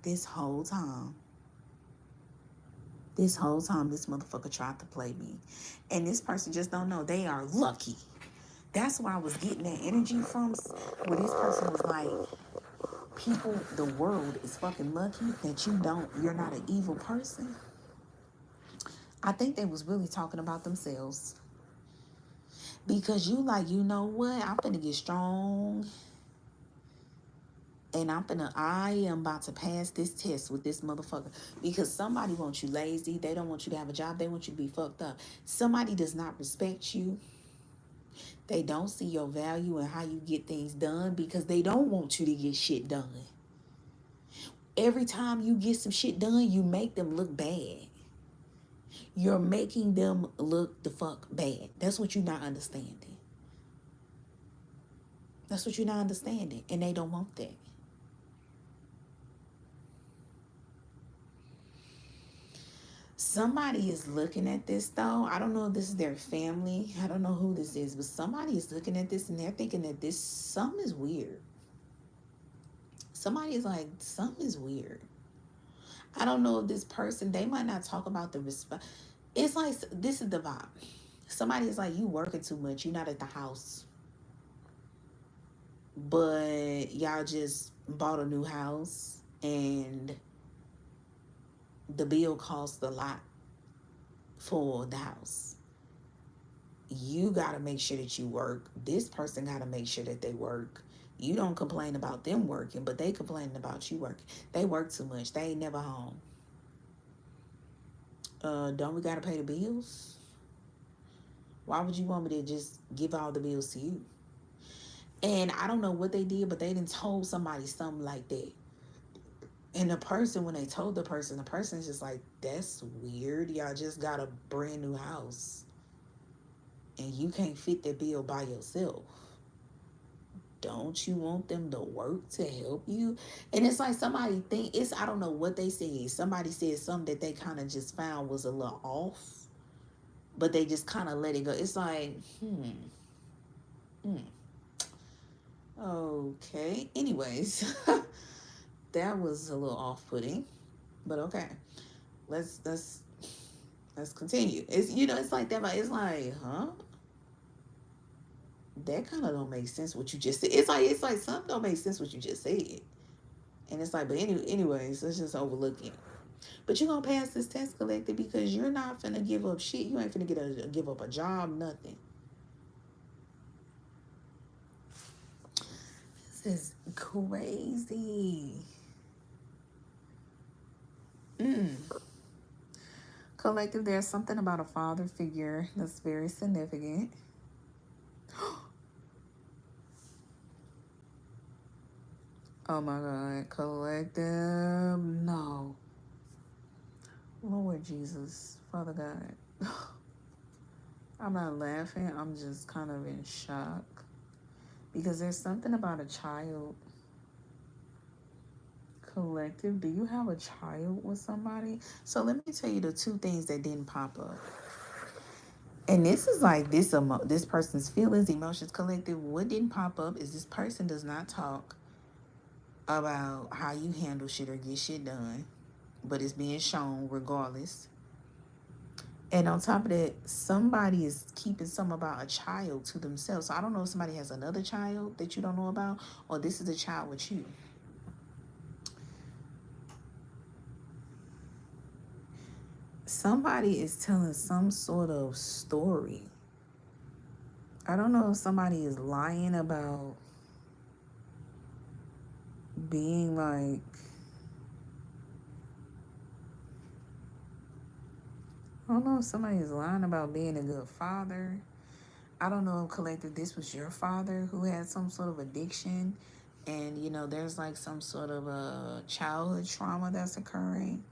this whole time this motherfucker tried to play me. And this person just don't know they are lucky. That's why I was getting that energy from, where this person was like, people, the world is fucking lucky that you're not an evil person. I think they was really talking about themselves. Because you like, you know what? I'm finna get strong. And I am about to pass this test with this motherfucker. Because somebody wants you lazy. They don't want you to have a job. They want you to be fucked up. Somebody does not respect you. They don't see your value and how you get things done, because they don't want you to get shit done. Every time you get some shit done, you make them look bad. You're making them look the fuck bad. That's what you're not understanding. That's what you're not understanding. And they don't want that. Somebody is looking at this though. I don't know if this is their family. I don't know who this is, but somebody is looking at this and they're thinking that something is weird. Somebody is like, something is weird. I don't know if this person, they might not talk about the response. It's like, this is the vibe. Somebody is like, you working too much. You're not at the house. But y'all just bought a new house and the bill costs a lot for the house. You got to make sure that you work. This person got to make sure that they work. You don't complain about them working, but they complaining about you working. They work too much. They ain't never home. Don't we got to pay the bills? Why would you want me to just give all the bills to you? And I don't know what they did, but they done told somebody something like that. And the person, when they told the person's just like, that's weird. Y'all just got a brand new house. And you can't fit that bill by yourself. Don't you want them to work to help you? And it's like somebody I don't know what they said. Somebody said something that they kind of just found was a little off. But they just kind of let it go. It's like, Okay. Anyways, that was a little off-putting, but okay. Let's let's let's continue. It's it's like that, but it's like, huh? That kind of don't make sense what you just said. It's like something don't make sense what you just said. And it's like, but anyways, let's just overlook it. But you're gonna pass this test, collective, because you're not finna give up shit. You ain't finna give up a job, nothing. This is crazy. Collective, there's something about a father figure that's very significant. Oh my God, collective, no. Lord Jesus, Father God. I'm not laughing, I'm just kind of in shock. Because there's something about a child. Collective, do you have a child with somebody? So let me tell you the two things that didn't pop up. And this is like this person's feelings, emotions. Collective, what didn't pop up is this person does not talk about how you handle shit or get shit done, but it's being shown regardless. And on top of that, somebody is keeping something about a child to themselves. So I don't know if somebody has another child that you don't know about, or this is a child with you. Somebody is telling some sort of story. I don't know if somebody is lying about being like, I don't know if somebody is lying about being a good father. I don't know if, collective, this was your father who had some sort of addiction, and there's like some sort of a childhood trauma that's occurring.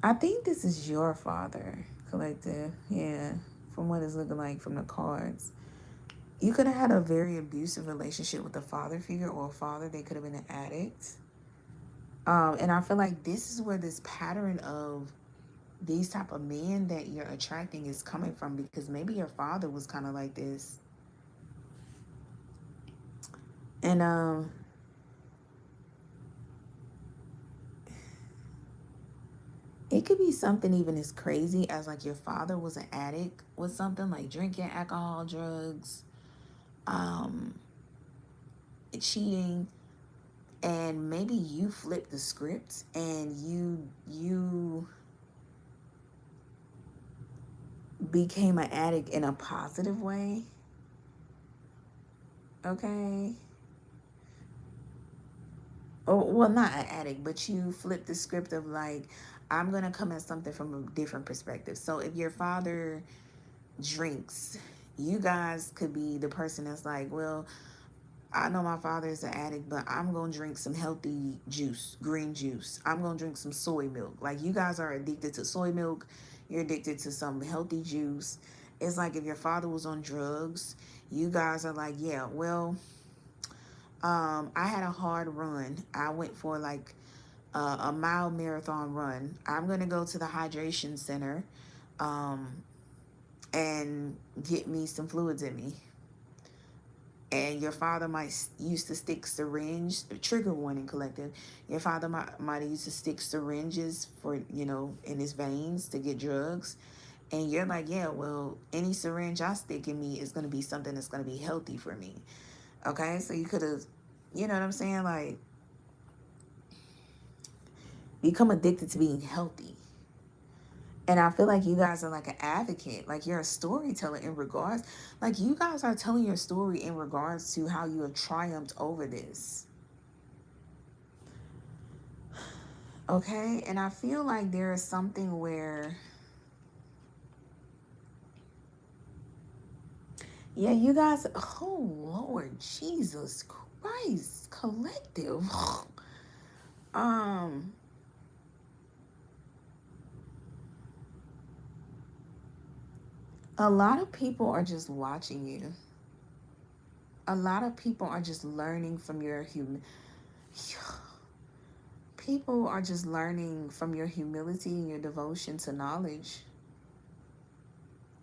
I think this is your father, collective. Yeah, from what it's looking like from the cards. You could have had a very abusive relationship with a father figure, or a father. They could have been an addict. And I feel like this is where this pattern of these type of men that you're attracting is coming from, because maybe your father was kind of like this. And it could be something even as crazy as like your father was an addict with something like drinking, alcohol, drugs, cheating, and maybe you flipped the script and you became an addict in a positive way. Okay. Oh, well, not an addict, but you flipped the script of like, I'm gonna come at something from a different perspective. So if your father drinks, you guys could be the person that's like, well, I know my father is an addict, but I'm gonna drink some healthy juice, green juice. I'm gonna drink some soy milk. Like, you guys are addicted to soy milk, you're addicted to some healthy juice. It's like if your father was on drugs, you guys are like, yeah, well, I had a hard run. I went for like a mile marathon run. I'm gonna go to the hydration center, and get me some fluids in me. And your father might used to stick syringe, trigger warning, collective. Your father might used to stick syringes for, in his veins to get drugs. And you're like, yeah, well, any syringe I stick in me is going to be something that's going to be healthy for me. Okay? So you could have, you know what I'm saying? Like, become addicted to being healthy. And I feel like you guys are like an advocate, like you're a storyteller in regards, like you guys are telling your story in regards to how you have triumphed over this. Okay, and I feel like there is something where, yeah, you guys, oh Lord Jesus Christ, collective. A lot of people are just watching you. A lot of people are just learning from your people are just learning from your humility and your devotion to knowledge.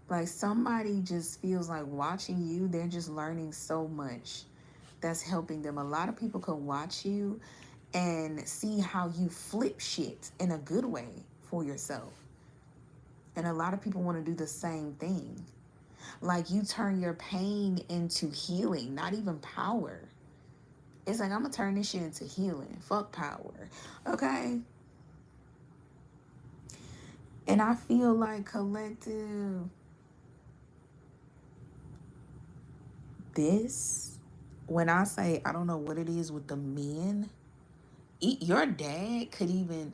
Like somebody just feels like watching you, they're just learning so much that's helping them. A lot of people can watch you and see how you flip shit in a good way for yourself. And a lot of people want to do the same thing. Like you turn your pain into healing, not even power. It's like, I'm going to turn this shit into healing. Fuck power. Okay? And I feel like collective, this, when I say, I don't know what it is with the men, your dad could even,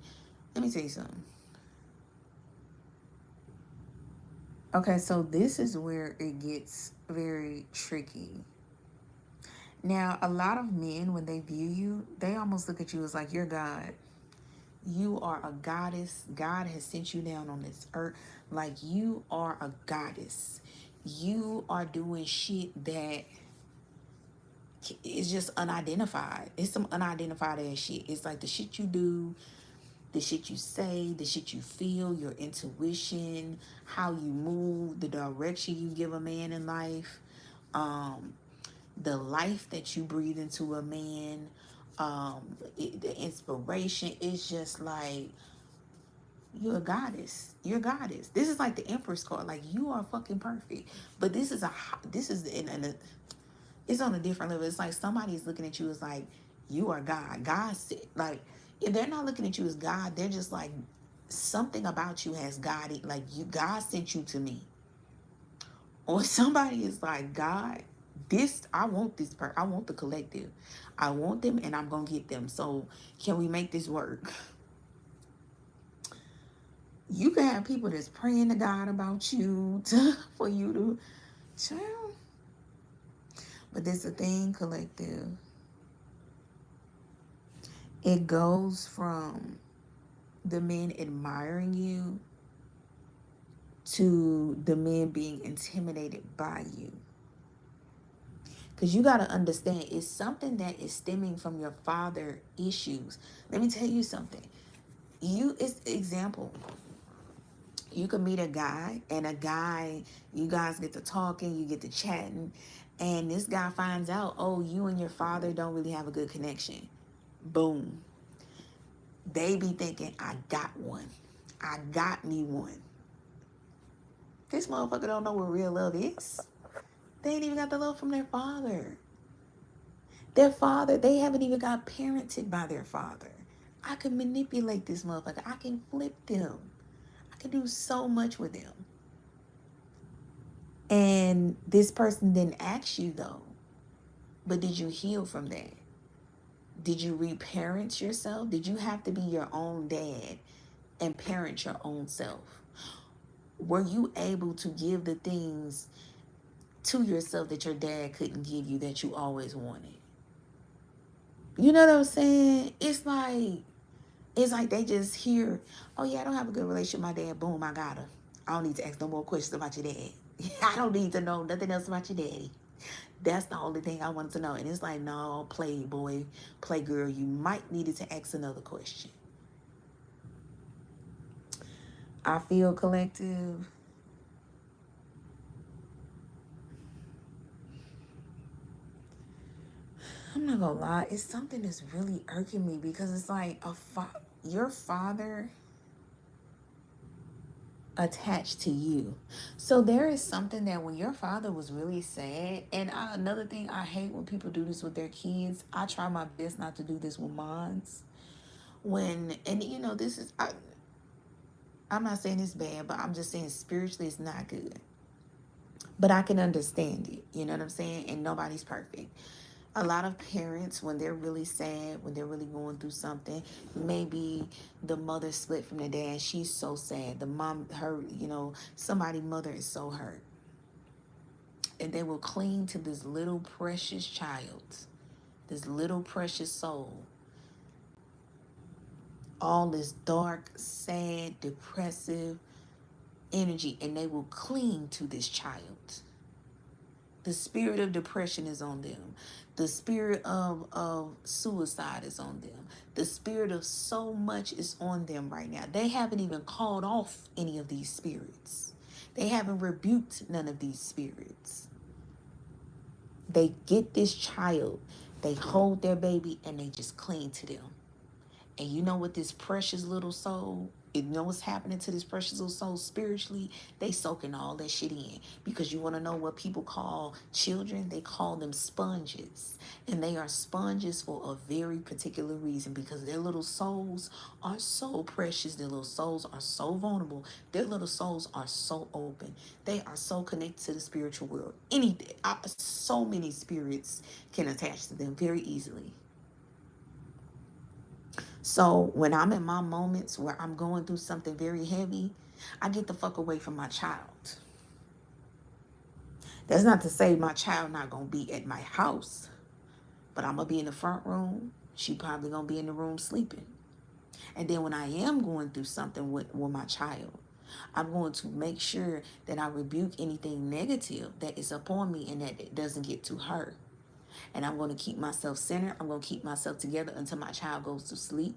let me tell you something. Okay, so this is where it gets very tricky. Now, a lot of men, when they view you, they almost look at you as like, you're God. You are a goddess. God has sent you down on this earth. Like, you are a goddess. You are doing shit that is just unidentified. It's some unidentified ass shit. It's like the shit you do, the shit you say, the shit you feel, your intuition, how you move, the direction you give a man in life, the life that you breathe into a man, the inspiration. Is just like, you're a goddess. You're a goddess. This is like the Empress card. Like, you are fucking perfect. But this is it's on a different level. It's like somebody's looking at you as like, you are God. God said, like, if they're not looking at you as God, they're just like, something about you has God. Like, you, God sent you to me. Or somebody is like, God, this, I want this part. I want the collective. I want them and I'm going to get them. So can we make this work? You can have people that's praying to God about you for you to chill. But there's a thing, collective. It goes from the men admiring you to the men being intimidated by you. Because you got to understand, it's something that is stemming from your father issues. Let me tell you something. It's example. You can meet a guy, and you guys get to talking, you get to chatting, and this guy finds out, oh, you and your father don't really have a good connection. Boom. They be thinking, I got one. I got me one. This motherfucker don't know what real love is. They ain't even got the love from their father. Their father, they haven't even got parented by their father. I can manipulate this motherfucker. I can flip them. I can do so much with them. And this person didn't ask you though. But did you heal from that? Did you reparent yourself? Did you have to be your own dad and parent your own self? Were you able to give the things to yourself that your dad couldn't give you that you always wanted? You know what I'm saying? It's like they just hear, oh yeah, I don't have a good relationship with my dad. Boom, I got her. I don't need to ask no more questions about your dad. I don't need to know nothing else about your daddy. That's the only thing I wanted to know. And it's like, no, playboy, playgirl, you might needed to ask another question. I feel, collective, I'm not gonna lie, it's something that's really irking me, because it's like your father attached to you. So there is something that when your father was really sad, and another thing, I hate when people do this with their kids. I try my best not to do this with mines. And you know, this is, I'm not saying it's bad, but I'm just saying spiritually it's not good. But I can understand it, you know what I'm saying? And nobody's perfect. A lot of parents, when they're really sad, when they're really going through something, maybe the mother split from the dad, she's so sad. The mom, somebody's mother is so hurt. And they will cling to this little precious child, this little precious soul. All this dark, sad, depressive energy, and they will cling to this child. The spirit of depression is on them. The spirit of suicide is on them. The spirit of so much is on them right now. They haven't even called off any of these spirits. They haven't rebuked none of these spirits. They get this child, they hold their baby, and they just cling to them. And you know what this precious little soul, you know what's happening to this precious little soul spiritually? They soaking all that shit in. Because you want to know what people call children? They call them sponges. And they are sponges for a very particular reason, because their little souls are so precious. Their little souls are so vulnerable. Their little souls are so open. They are so connected to the spiritual world. So many spirits can attach to them very easily. So when I'm in my moments where I'm going through something very heavy, I get the fuck away from my child. That's not to say my child not going to be at my house, but I'm going to be in the front room. She probably going to be in the room sleeping. And then when I am going through something with my child, I'm going to make sure that I rebuke anything negative that is upon me and that it doesn't get to her. And I'm going to keep myself centered. I'm going to keep myself together until my child goes to sleep.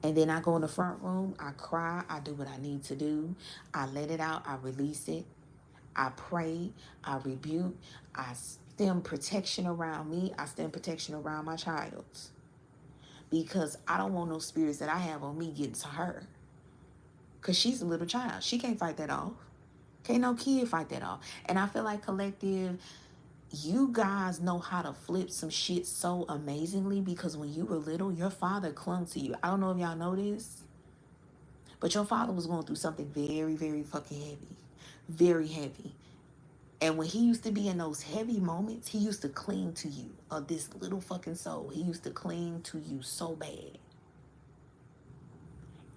And then I go in the front room, I cry, I do what I need to do. I let it out, I release it. I pray, I rebuke, I stem protection around me, I stem protection around my child. Because I don't want no spirits that I have on me getting to her. Because she's a little child. She can't fight that off. Can't no kid fight that off. And I feel like collective, you guys know how to flip some shit so amazingly, because when you were little, your father clung to you. I don't know if y'all know this, but your father was going through something very, very fucking heavy. Very heavy. And when he used to be in those heavy moments, he used to cling to you, this little fucking soul. He used to cling to you so bad.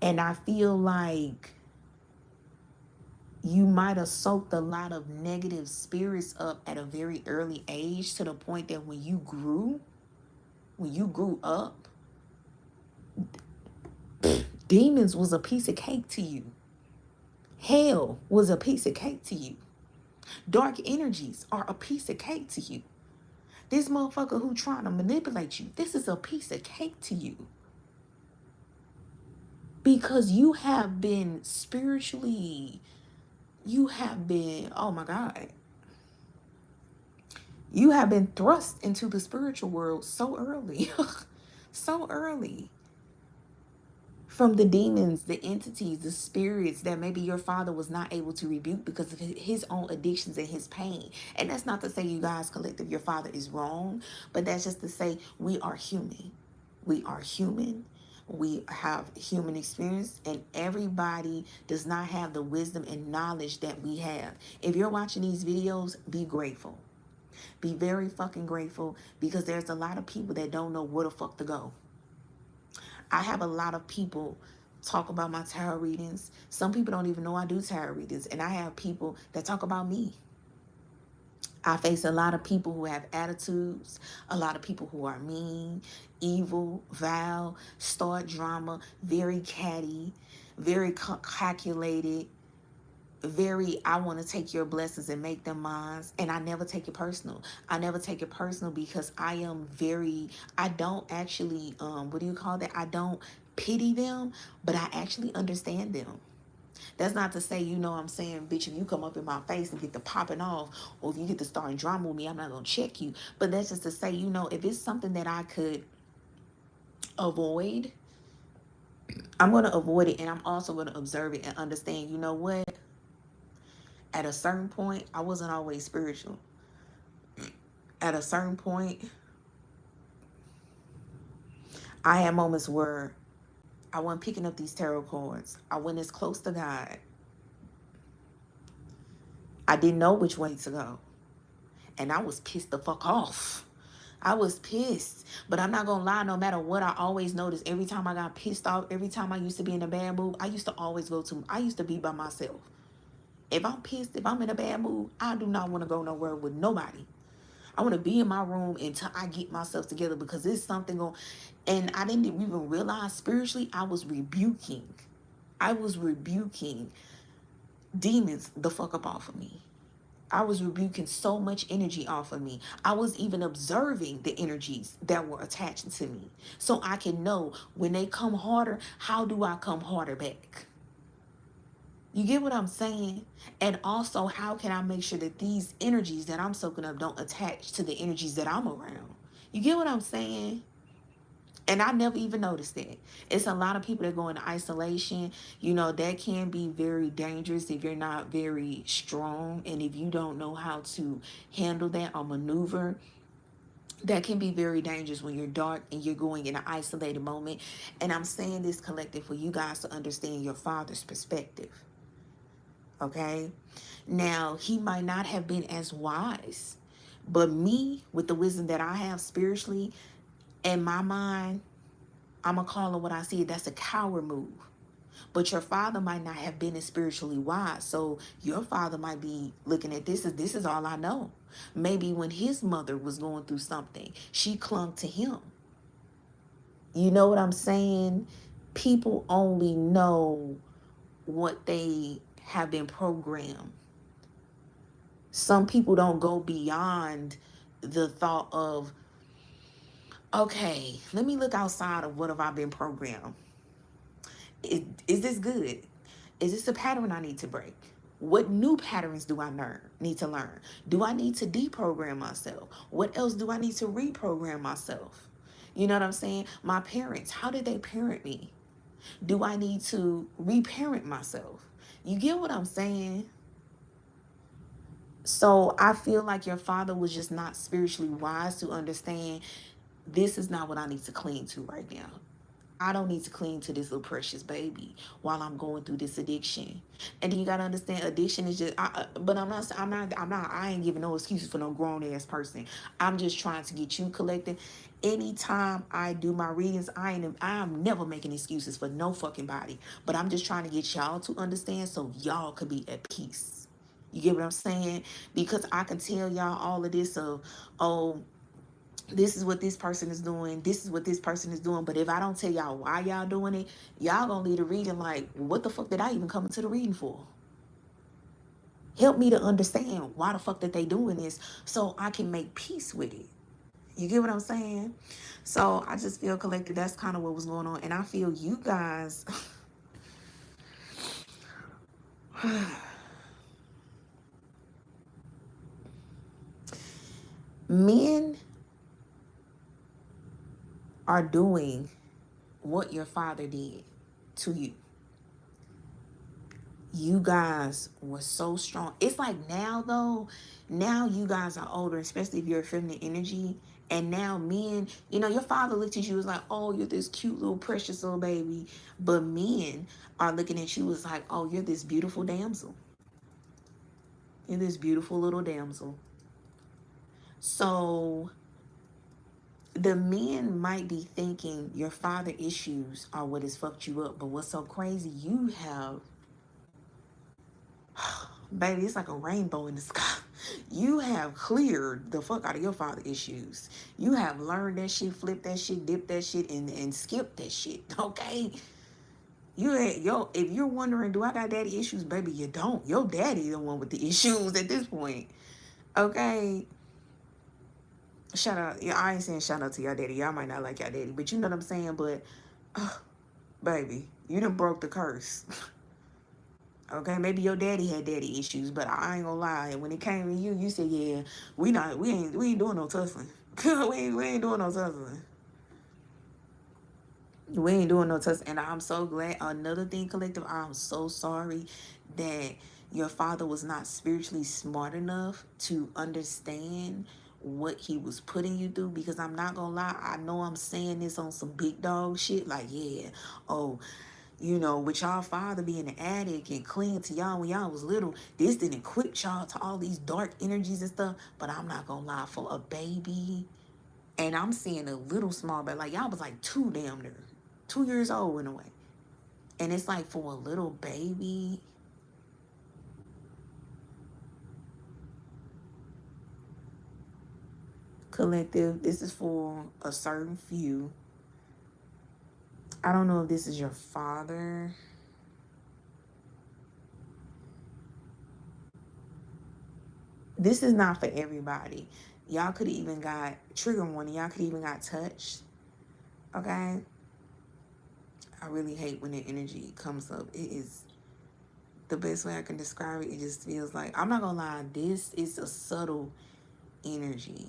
And I feel like you might have soaked a lot of negative spirits up at a very early age, to the point that when you grew up, demons was a piece of cake to you. Hell was a piece of cake to you. Dark energies are a piece of cake to you. This motherfucker who trying to manipulate you, this is a piece of cake to you. Because you have been spiritually, oh my God, you have been thrust into the spiritual world so early. So early. From the demons, the entities, the spirits that maybe your father was not able to rebuke because of his own addictions and his pain. And that's not to say, you guys collective, your father is wrong, but that's just to say we are human. We are human. We have human experience, and everybody does not have the wisdom and knowledge that we have. If you're watching these videos, be grateful. Be very fucking grateful, because there's a lot of people that don't know where the fuck to go. I have a lot of people talk about my tarot readings. Some people don't even know I do tarot readings. And I have people that talk about me. I face a lot of people who have attitudes, a lot of people who are mean, evil, vile, start drama, very catty, very calculated, very, I want to take your blessings and make them mine. And I never take it personal. I never take it personal because I don't actually, I don't pity them, but I actually understand them. That's not to say, you know what I'm saying, bitch, if you come up in my face and get to popping off, or if you get to starting drama with me, I'm not going to check you. But that's just to say, you know, if it's something that I could avoid, I'm going to avoid it. And I'm also going to observe it and understand, you know what? At a certain point, I wasn't always spiritual. At a certain point, I had moments where I wasn't picking up these tarot cards. I went as close to God. I didn't know which way to go. And I was pissed the fuck off. I was pissed. But I'm not going to lie, no matter what, I always noticed every time I got pissed off, every time I used to be in a bad mood, I used to be by myself. If I'm pissed, if I'm in a bad mood, I do not want to go nowhere with nobody. I want to be in my room until I get myself together, because there's something going. And I didn't even realize spiritually I was rebuking demons the fuck up off of me. I was rebuking so much energy off of me. I was even observing the energies that were attaching to me, so I can know when they come harder, how do I come harder back? You get what I'm saying? And also, how can I make sure that these energies that I'm soaking up don't attach to the energies that I'm around? You get what I'm saying? And I never even noticed that. It's a lot of people that go into isolation. You know, that can be very dangerous if you're not very strong. And if you don't know how to handle that or maneuver, that can be very dangerous when you're dark and you're going in an isolated moment. And I'm saying this collective for you guys to understand your father's perspective. Okay? Now, he might not have been as wise, but me, with the wisdom that I have spiritually, in my mind, I'm going to call it what I see. That's a coward move. But your father might not have been as spiritually wise. So your father might be looking at this is all I know. Maybe when his mother was going through something, she clung to him. You know what I'm saying? People only know what they have been programmed. Some people don't go beyond the thought of, okay, let me look outside of what have I been programmed. Is this good? Is this a pattern I need to break? What new patterns do I need to learn? Do I need to deprogram myself? What else do I need to reprogram myself? You know what I'm saying? My parents, how did they parent me? Do I need to reparent myself? You get what I'm saying? So I feel like your father was just not spiritually wise to understand this is not what I need to cling to right now. I don't need to cling to this little precious baby while I'm going through this addiction. And then you gotta understand, addiction is just. But I ain't giving no excuses for no grown ass person. I'm just trying to get you collected. Anytime I do my readings, I'm never making excuses for no fucking body. But I'm just trying to get y'all to understand so y'all could be at peace. You get what I'm saying? Because I can tell y'all all of this of, oh, this is what this person is doing, this is what this person is doing, but if I don't tell y'all why y'all doing it, y'all gonna leave the reading like, what the fuck did I even come into the reading for? Help me to understand why the fuck that they doing this so I can make peace with it. You get what I'm saying? So I just feel collected, that's kind of what was going on. And I feel you guys men are doing what your father did to you. You guys were so strong. It's like now though, now you guys are older, especially if you're a feminine energy. And now men, you know, your father looked at you as like, oh, you're this cute little precious little baby. But men are looking at you as like, oh, you're this beautiful damsel. You're this beautiful little damsel. So the men might be thinking your father issues are what has fucked you up. But what's so crazy, you have, baby, it's like a rainbow in the sky. You have cleared the fuck out of your father issues. You have learned that shit, flipped that shit, dipped that shit, and skipped that shit, okay? If you're wondering, do I got daddy issues? Baby, you don't. Your daddy the one with the issues at this point, okay? Shout out. Yeah, I ain't saying shout out to your daddy. Y'all might not like your daddy, but you know what I'm saying? But, baby, you done broke the curse. Okay, maybe your daddy had daddy issues, but I ain't gonna lie. When it came to you, you said, "Yeah, we ain't doing no tussling. we ain't doing no tussling. We ain't doing no tussling." And I'm so glad. Another thing, collective, I'm so sorry that your father was not spiritually smart enough to understand what he was putting you through. Because I'm not gonna lie, I know I'm saying this on some big dog shit. Like, yeah, oh, you know, with y'all father being an addict and clinging to y'all when y'all was little, this didn't equip y'all to all these dark energies and stuff. But I'm not gonna lie, for a baby, and I'm seeing a little small, but like y'all was like 2 years old in a way. And it's like for a little baby, collective, this is for a certain few. I don't know if this is your father. This is not for everybody. Y'all could have even got trigger warning. Y'all could even got touched. Okay? I really hate when the energy comes up. It is the best way I can describe it. It just feels like, I'm not gonna lie, this is a subtle energy.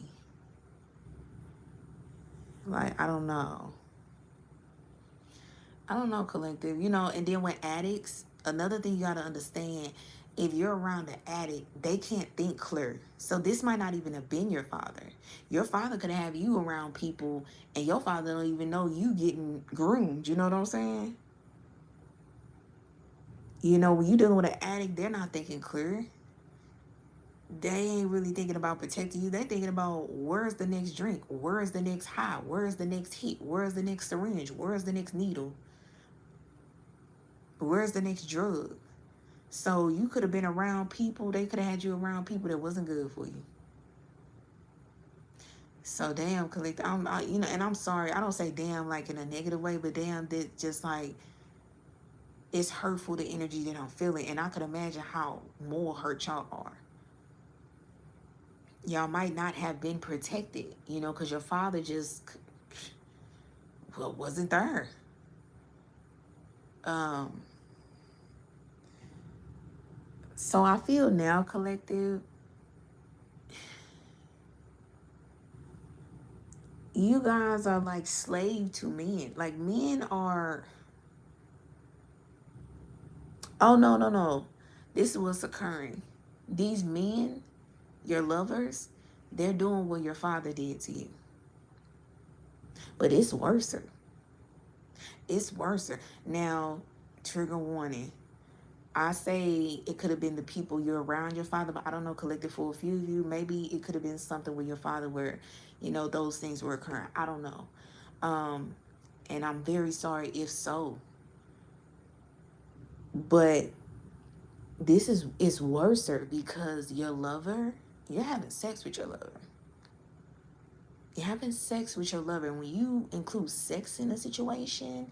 Like, I don't know, collective, you know. And then with addicts, another thing you got to understand, if you're around an addict, they can't think clear. So this might not even have been your father. Your father could have you around people and your father don't even know you getting groomed. You know what I'm saying? You know, when you dealing with an addict, they're not thinking clear. They ain't really thinking about protecting you. They're thinking about, where's the next drink? Where's the next high? Where's the next hit? Where's the next syringe? Where's the next needle? Where's the next drug? So you could have been around people. They could have had you around people that wasn't good for you. So damn, collective. You know, and I'm sorry. I don't say damn like in a negative way, but damn, that just like, it's hurtful, the energy that I'm feeling. And I could imagine how more hurt y'all are. Y'all might not have been protected, you know, because your father just, well, wasn't there. So I feel now, collective, you guys are like slave to men. Like, men are, oh, no. This is what's occurring. These men, your lovers, they're doing what your father did to you. But it's worse. It's worse. Now, trigger warning. I say it could have been the people you're around your father, but I don't know, collective, for a few of you, maybe it could have been something with your father where, you know, those things were occurring. I don't know. And I'm very sorry if so. But this is worse because your lover, you're having sex with your lover. You're having sex with your lover. And when you include sex in a situation,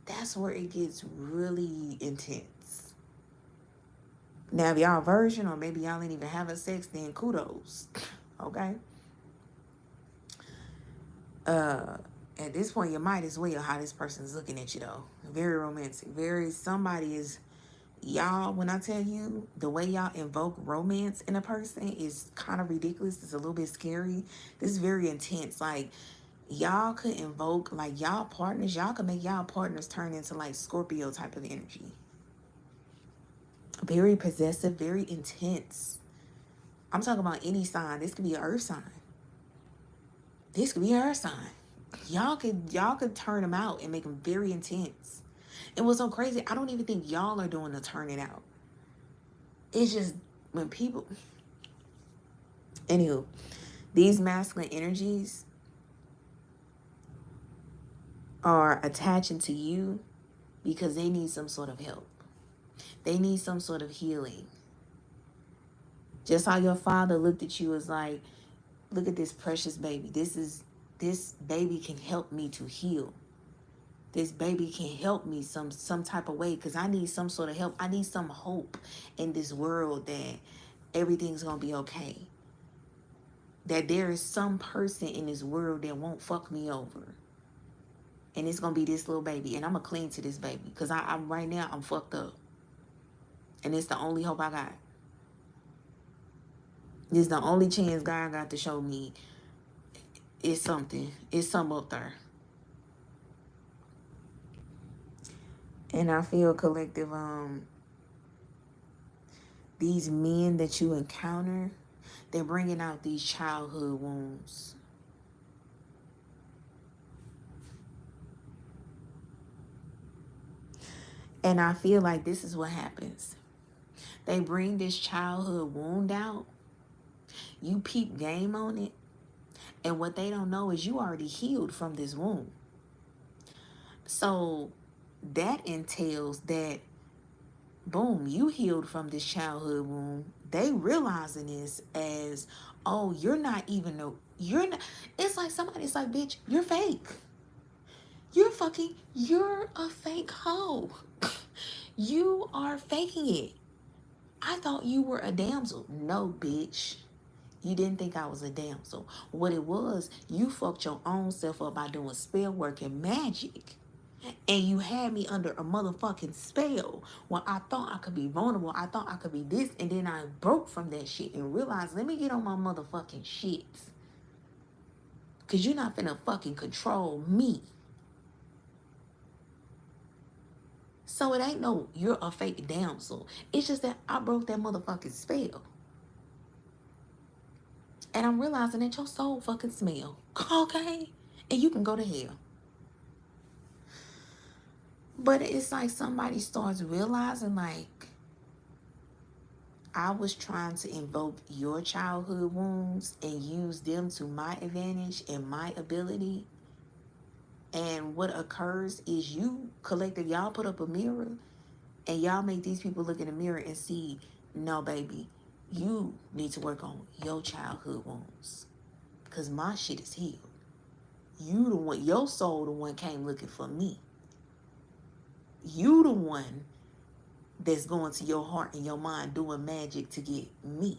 that's where it gets really intense. Now, if y'all a virgin or maybe y'all ain't even having sex, then kudos. Okay? At this point, you might as well how this person's looking at you, though. Very romantic. Somebody is, y'all, when I tell you, the way y'all invoke romance in a person is kind of ridiculous. It's a little bit scary. This is very intense. Like, y'all could invoke, like, y'all partners, y'all could make y'all partners turn into, like, Scorpio type of energy. Very possessive, very intense. I'm talking about any sign. This could be an earth sign. This could be an earth sign. Y'all could turn them out and make them very intense. And what's so crazy, I don't even think y'all are doing the turn it out. It's just when people... Anywho, these masculine energies are attaching to you because they need some sort of help. They need some sort of healing. Just how your father looked at you as like, look at this precious baby. This baby can help me to heal. This baby can help me some type of way because I need some sort of help. I need some hope in this world that everything's going to be okay. That there is some person in this world that won't fuck me over. And it's going to be this little baby. And I'm going to cling to this baby because I'm right now, I'm fucked up. And it's the only hope I got. This is the only chance God got to show me it's something. It's something up there. And I feel, collective, these men that you encounter, they're bringing out these childhood wounds. And I feel like this is what happens. They bring this childhood wound out. You peep game on it. And what they don't know is you already healed from this wound. So that entails that, boom, you healed from this childhood wound. They realizing this as, oh, you're not, it's like somebody's like, bitch, you're fake. You're a fake hoe. You are faking it. I thought you were a damsel. No, bitch. You didn't think I was a damsel. What it was, you fucked your own self up by doing spell work and magic. And you had me under a motherfucking spell when I thought I could be vulnerable. I thought I could be this. And then I broke from that shit and realized, let me get on my motherfucking shit. Because you're not finna fucking control me. So it ain't no, you're a fake damsel. It's just that I broke that motherfucking spell. And I'm realizing that your soul fucking smell. Okay? And you can go to hell. But it's like somebody starts realizing, like, I was trying to invoke your childhood wounds and use them to my advantage and my ability. And what occurs is you collective, y'all put up a mirror and y'all make these people look in the mirror and see, no, baby, you need to work on your childhood wounds. Because my shit is healed. You the one, your soul the one came looking for me. You the one that's going to your heart and your mind doing magic to get me.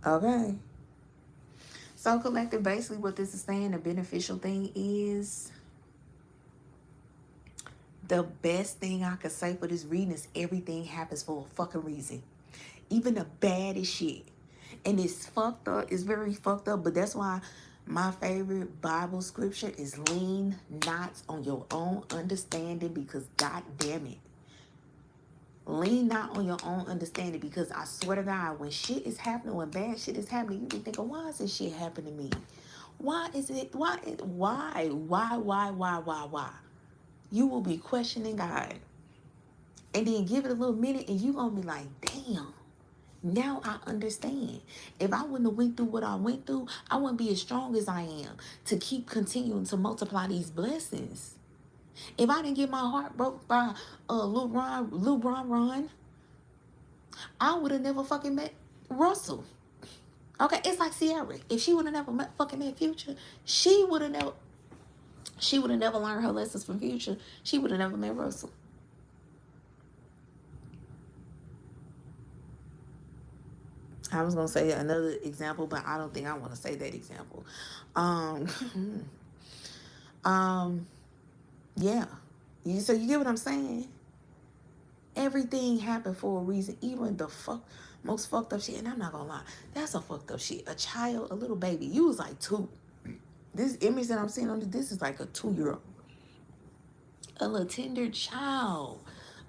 Okay. So collective, basically what this is saying, the beneficial thing is, the best thing I could say for this reading is everything happens for a fucking reason. Even the baddest shit. And it's fucked up. It's very fucked up. But that's why my favorite Bible scripture is lean not on your own understanding, because God damn it. Lean not on your own understanding, because I swear to God, when shit is happening, when bad shit is happening, you be thinking, why is this shit happening to me? Why is it? Why? You will be questioning God. And then give it a little minute and you gonna be like, damn, now I understand. If I wouldn't have went through what I went through, I wouldn't be as strong as I am to keep continuing to multiply these blessings. If I didn't get my heart broke by Lil Ron, I would have never fucking met Russell. Okay, it's like Sierra. If she would have never met Future, she would have never learned her lessons from Future. She would have never met Russell. I was gonna say another example, but I don't think I want to say that example. Yeah. So you get what I'm saying? Everything happened for a reason. Even the most fucked up shit. And I'm not gonna lie, that's a fucked up shit. A child, a little baby. You was like 2. This image that I'm seeing on this is like a 2-year-old. A little tender child.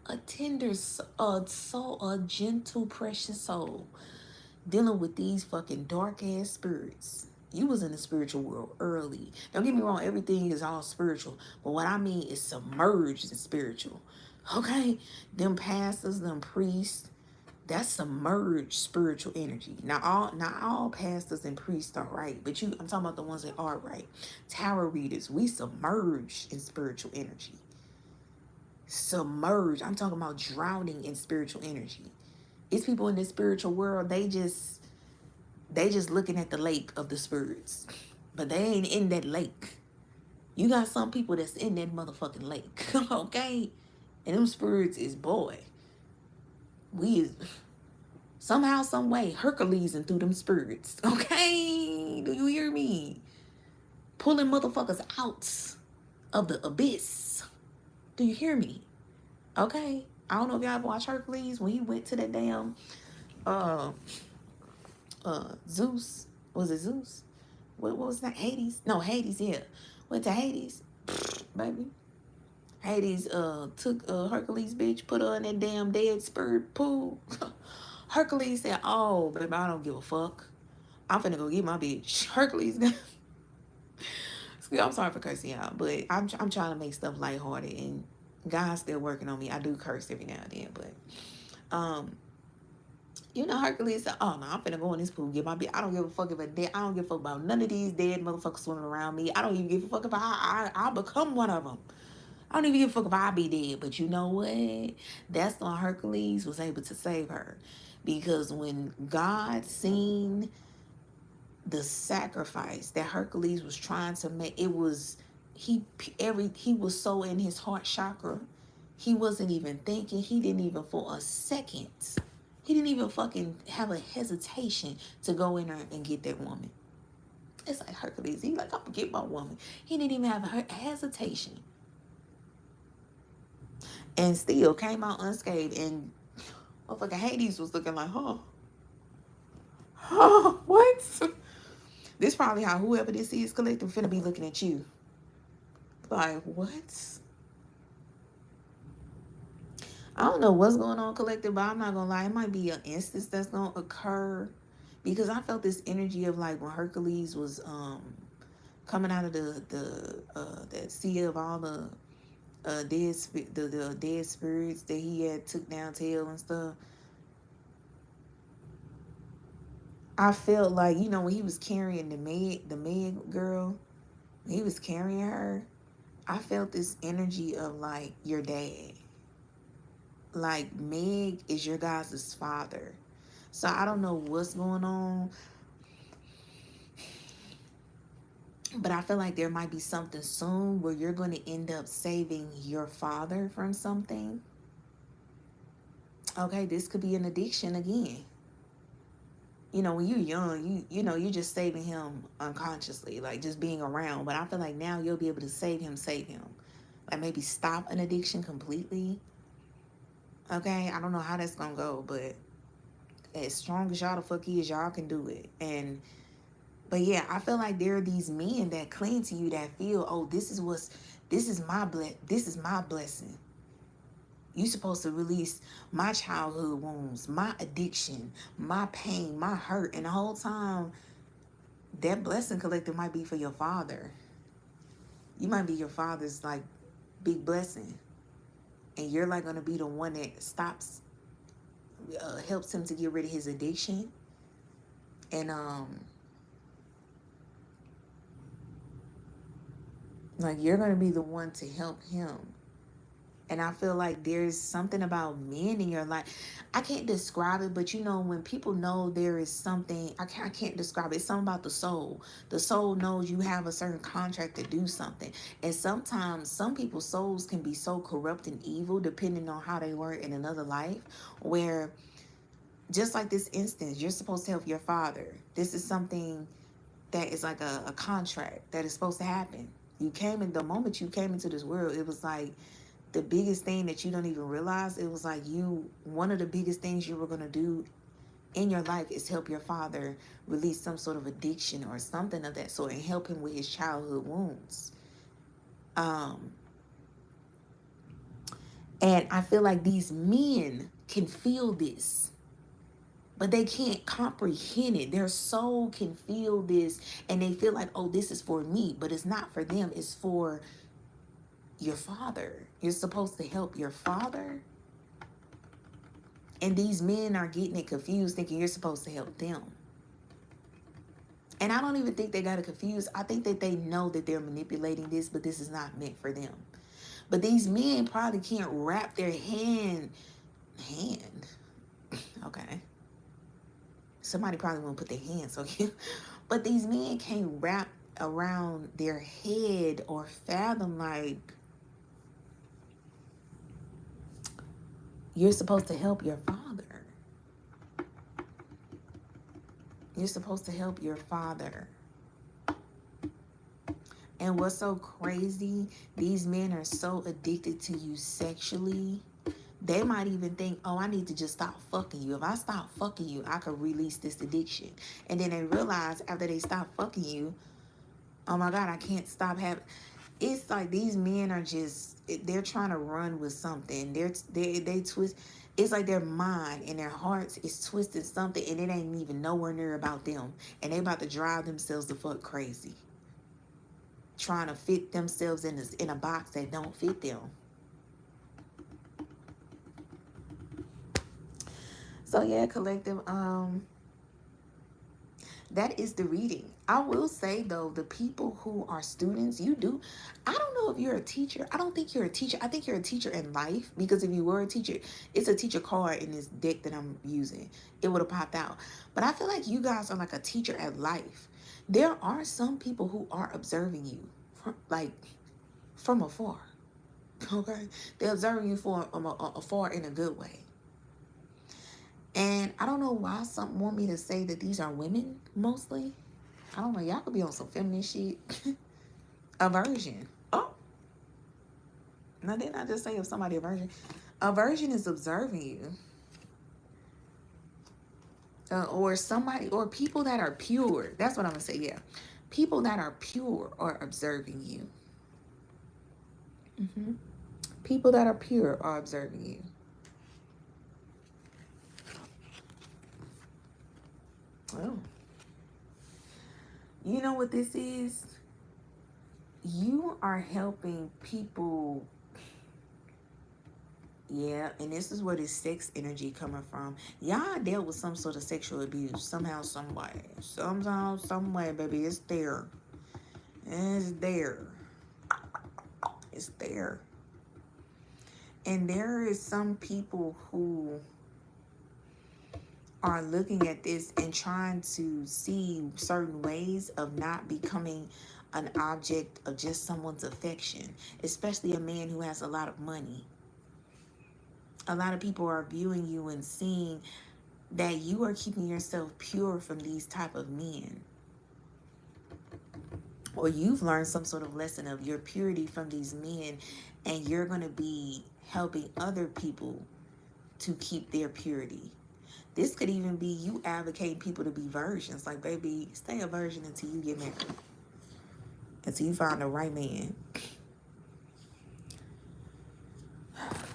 A tender soul, a gentle, precious soul. Dealing with these fucking dark ass spirits. You was in the spiritual world early. Don't get me wrong, everything is all spiritual. But what I mean is submerged in spiritual. Okay? Them pastors, them priests, that's submerged spiritual energy. Not all pastors and priests are right. But I'm talking about the ones that are right. Tarot readers, we submerged in spiritual energy. Submerged. I'm talking about drowning in spiritual energy. It's people in the spiritual world, they just looking at the lake of the spirits. But they ain't in that lake. You got some people that's in that motherfucking lake. Okay? And them spirits is, boy, we is somehow, some way, Hercules through them spirits. Okay? Do you hear me? Pulling motherfuckers out of the abyss. Do you hear me? Okay? I don't know if y'all ever watched Hercules when he went to that damn Zeus. Was it Zeus? What was that? Hades? No, Hades, yeah. Went to Hades. Baby. Hades took Hercules bitch, put her in that damn dead spirit pool. Hercules said, oh, baby, I don't give a fuck. I'm finna go get my bitch. Hercules. I'm sorry for cursing out, but I'm trying to make stuff lighthearted, and God's still working on me. I do curse every now and then, but you know, Hercules said, oh no, I'm finna go in this pool, get my bitch. I don't give a fuck if I'm dead. I don't give a fuck about none of these dead motherfuckers swimming around me. I don't even give a fuck if I become one of them. I don't even give a fuck if I be dead. But you know what? That's why Hercules was able to save her. Because when God seen the sacrifice that Hercules was trying to make, it was, he was so in his heart chakra, he wasn't even thinking. He didn't even for a second, he didn't even fucking have a hesitation to go in there and get that woman. It's like Hercules. He like, I'm gonna get my woman. He didn't even have a hesitation. And still came out unscathed. And motherfucking Hades was looking like, what? This probably how whoever this is collective finna be looking at you. Like, what? I don't know what's going on, collective, but I'm not gonna lie. It might be an instance that's gonna occur. Because I felt this energy of like when Hercules was coming out of that sea of all the dead spirits that he had took down tail and stuff. I felt like, you know, when he was carrying the maid girl, when he was carrying her, I felt this energy of like your dad. Like Meg is your guys' father. So I don't know what's going on, but I feel like there might be something soon where you're going to end up saving your father from something. Okay, this could be an addiction again. You know, when you're young, you know, you're just saving him unconsciously, like just being around. But I feel like now you'll be able to save him. Like maybe stop an addiction completely. Okay, I don't know how that's gonna go, but as strong as y'all the fuck is, y'all can do it. But yeah, I feel like there are these men that cling to you that feel, oh, this is my blessing. You supposed to release my childhood wounds, my addiction, my pain, my hurt. And the whole time, that blessing collective might be for your father. You might be your father's like big blessing. And you're like going to be the one that helps him to get rid of his addiction. And like you're going to be the one to help him. And I feel like there's something about men in your life. I can't describe it, but you know, when people know there is something, I can't describe it. It's something about the soul. The soul knows you have a certain contract to do something. And sometimes some people's souls can be so corrupt and evil, depending on how they were in another life, where just like this instance, you're supposed to help your father. This is something that is like a contract that is supposed to happen. The moment you came into this world, it was like, the biggest thing that you don't even realize, it was like one of the biggest things you were going to do in your life is help your father release some sort of addiction or something of that sort and help him with his childhood wounds. And I feel like these men can feel this, but they can't comprehend it. Their soul can feel this and they feel like, oh, this is for me, but it's not for them. It's for your father. You're supposed to help your father. And these men are getting it confused, thinking you're supposed to help them. And I don't even think they got it confused. I think that they know that they're manipulating this, but this is not meant for them. But these men probably can't wrap their hand. Okay. Somebody probably won't put their hands on you. But these men can't wrap around their head or fathom like, you're supposed to help your father. You're supposed to help your father. And what's so crazy, these men are so addicted to you sexually, they might even think, oh, I need to just stop fucking you. If I stop fucking you, I could release this addiction. And then they realize after they stop fucking you, oh my God, I can't stop having... It's like these men are just, they're trying to run with something. They twist. It's like their mind and their hearts is twisting something and it ain't even nowhere near about them. And they about to drive themselves the fuck crazy. Trying to fit themselves in a box that don't fit them. So yeah, collective, that is the reading. I will say though, the people who are students, I don't know if you're a teacher. I don't think you're a teacher. I think you're a teacher in life, because if you were a teacher, it's a teacher card in this deck that I'm using. It would have popped out. But I feel like you guys are like a teacher at life. There are some people who are observing you from afar. Okay? They're observing you from afar in a good way. And I don't know why some want me to say that these are women mostly. I don't know. Y'all could be on some feminine shit. Aversion. Oh, now didn't I just say if somebody aversion? Aversion is observing you. Or somebody, or people that are pure. That's what I'm going to say, yeah. People that are pure are observing you. People that are pure are observing you. Oh. You know what this is? You are helping people. Yeah, and this is where this sex energy coming from. Y'all dealt with some sort of sexual abuse somehow, some way. Somehow, some way, baby. It's there. It's there. It's there. And there is some people who are looking at this and trying to see certain ways of not becoming an object of just someone's affection, especially a man who has a lot of money. A lot of people are viewing you and seeing that you are keeping yourself pure from these type of men. Or you've learned some sort of lesson of your purity from these men, and you're going to be helping other people to keep their purity. This could even be you advocating people to be virgins. Like, baby, stay a virgin until you get married. Until you find the right man.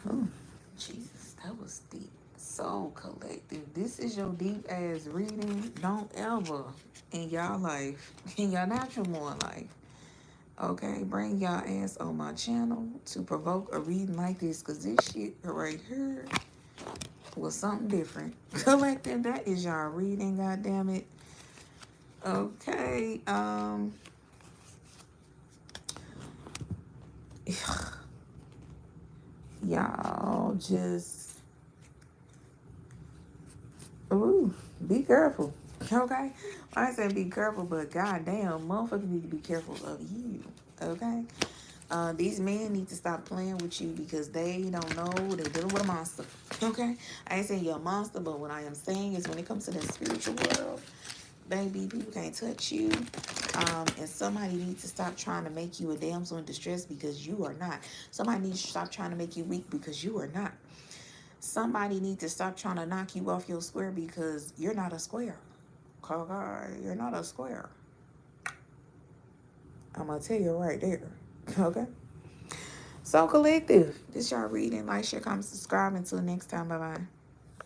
Oh, Jesus, that was deep. So collective. This is your deep ass reading. Don't ever in y'all life, in your natural born life, okay, bring y'all ass on my channel to provoke a reading like this, because this shit right here was something different. Collective, that is y'all reading, goddammit. Okay, y'all just, ooh, be careful. Okay, I said be careful, but goddamn, motherfuckers need to be careful of you. Okay, these men need to stop playing with you because they don't know they're dealing with a monster. Okay, I ain't saying you're a monster, but what I am saying is when it comes to the spiritual world, baby, people can't touch you. And somebody needs to stop trying to make you a damsel in distress because you are not. Somebody needs to stop trying to make you weak because you are not. Somebody needs to stop trying to knock you off your square because you're not a square. Okay, you're not a square. I'm gonna tell you right there. Okay. So collective, this y'all reading. Like, share, comment, subscribe. Until next time, bye bye.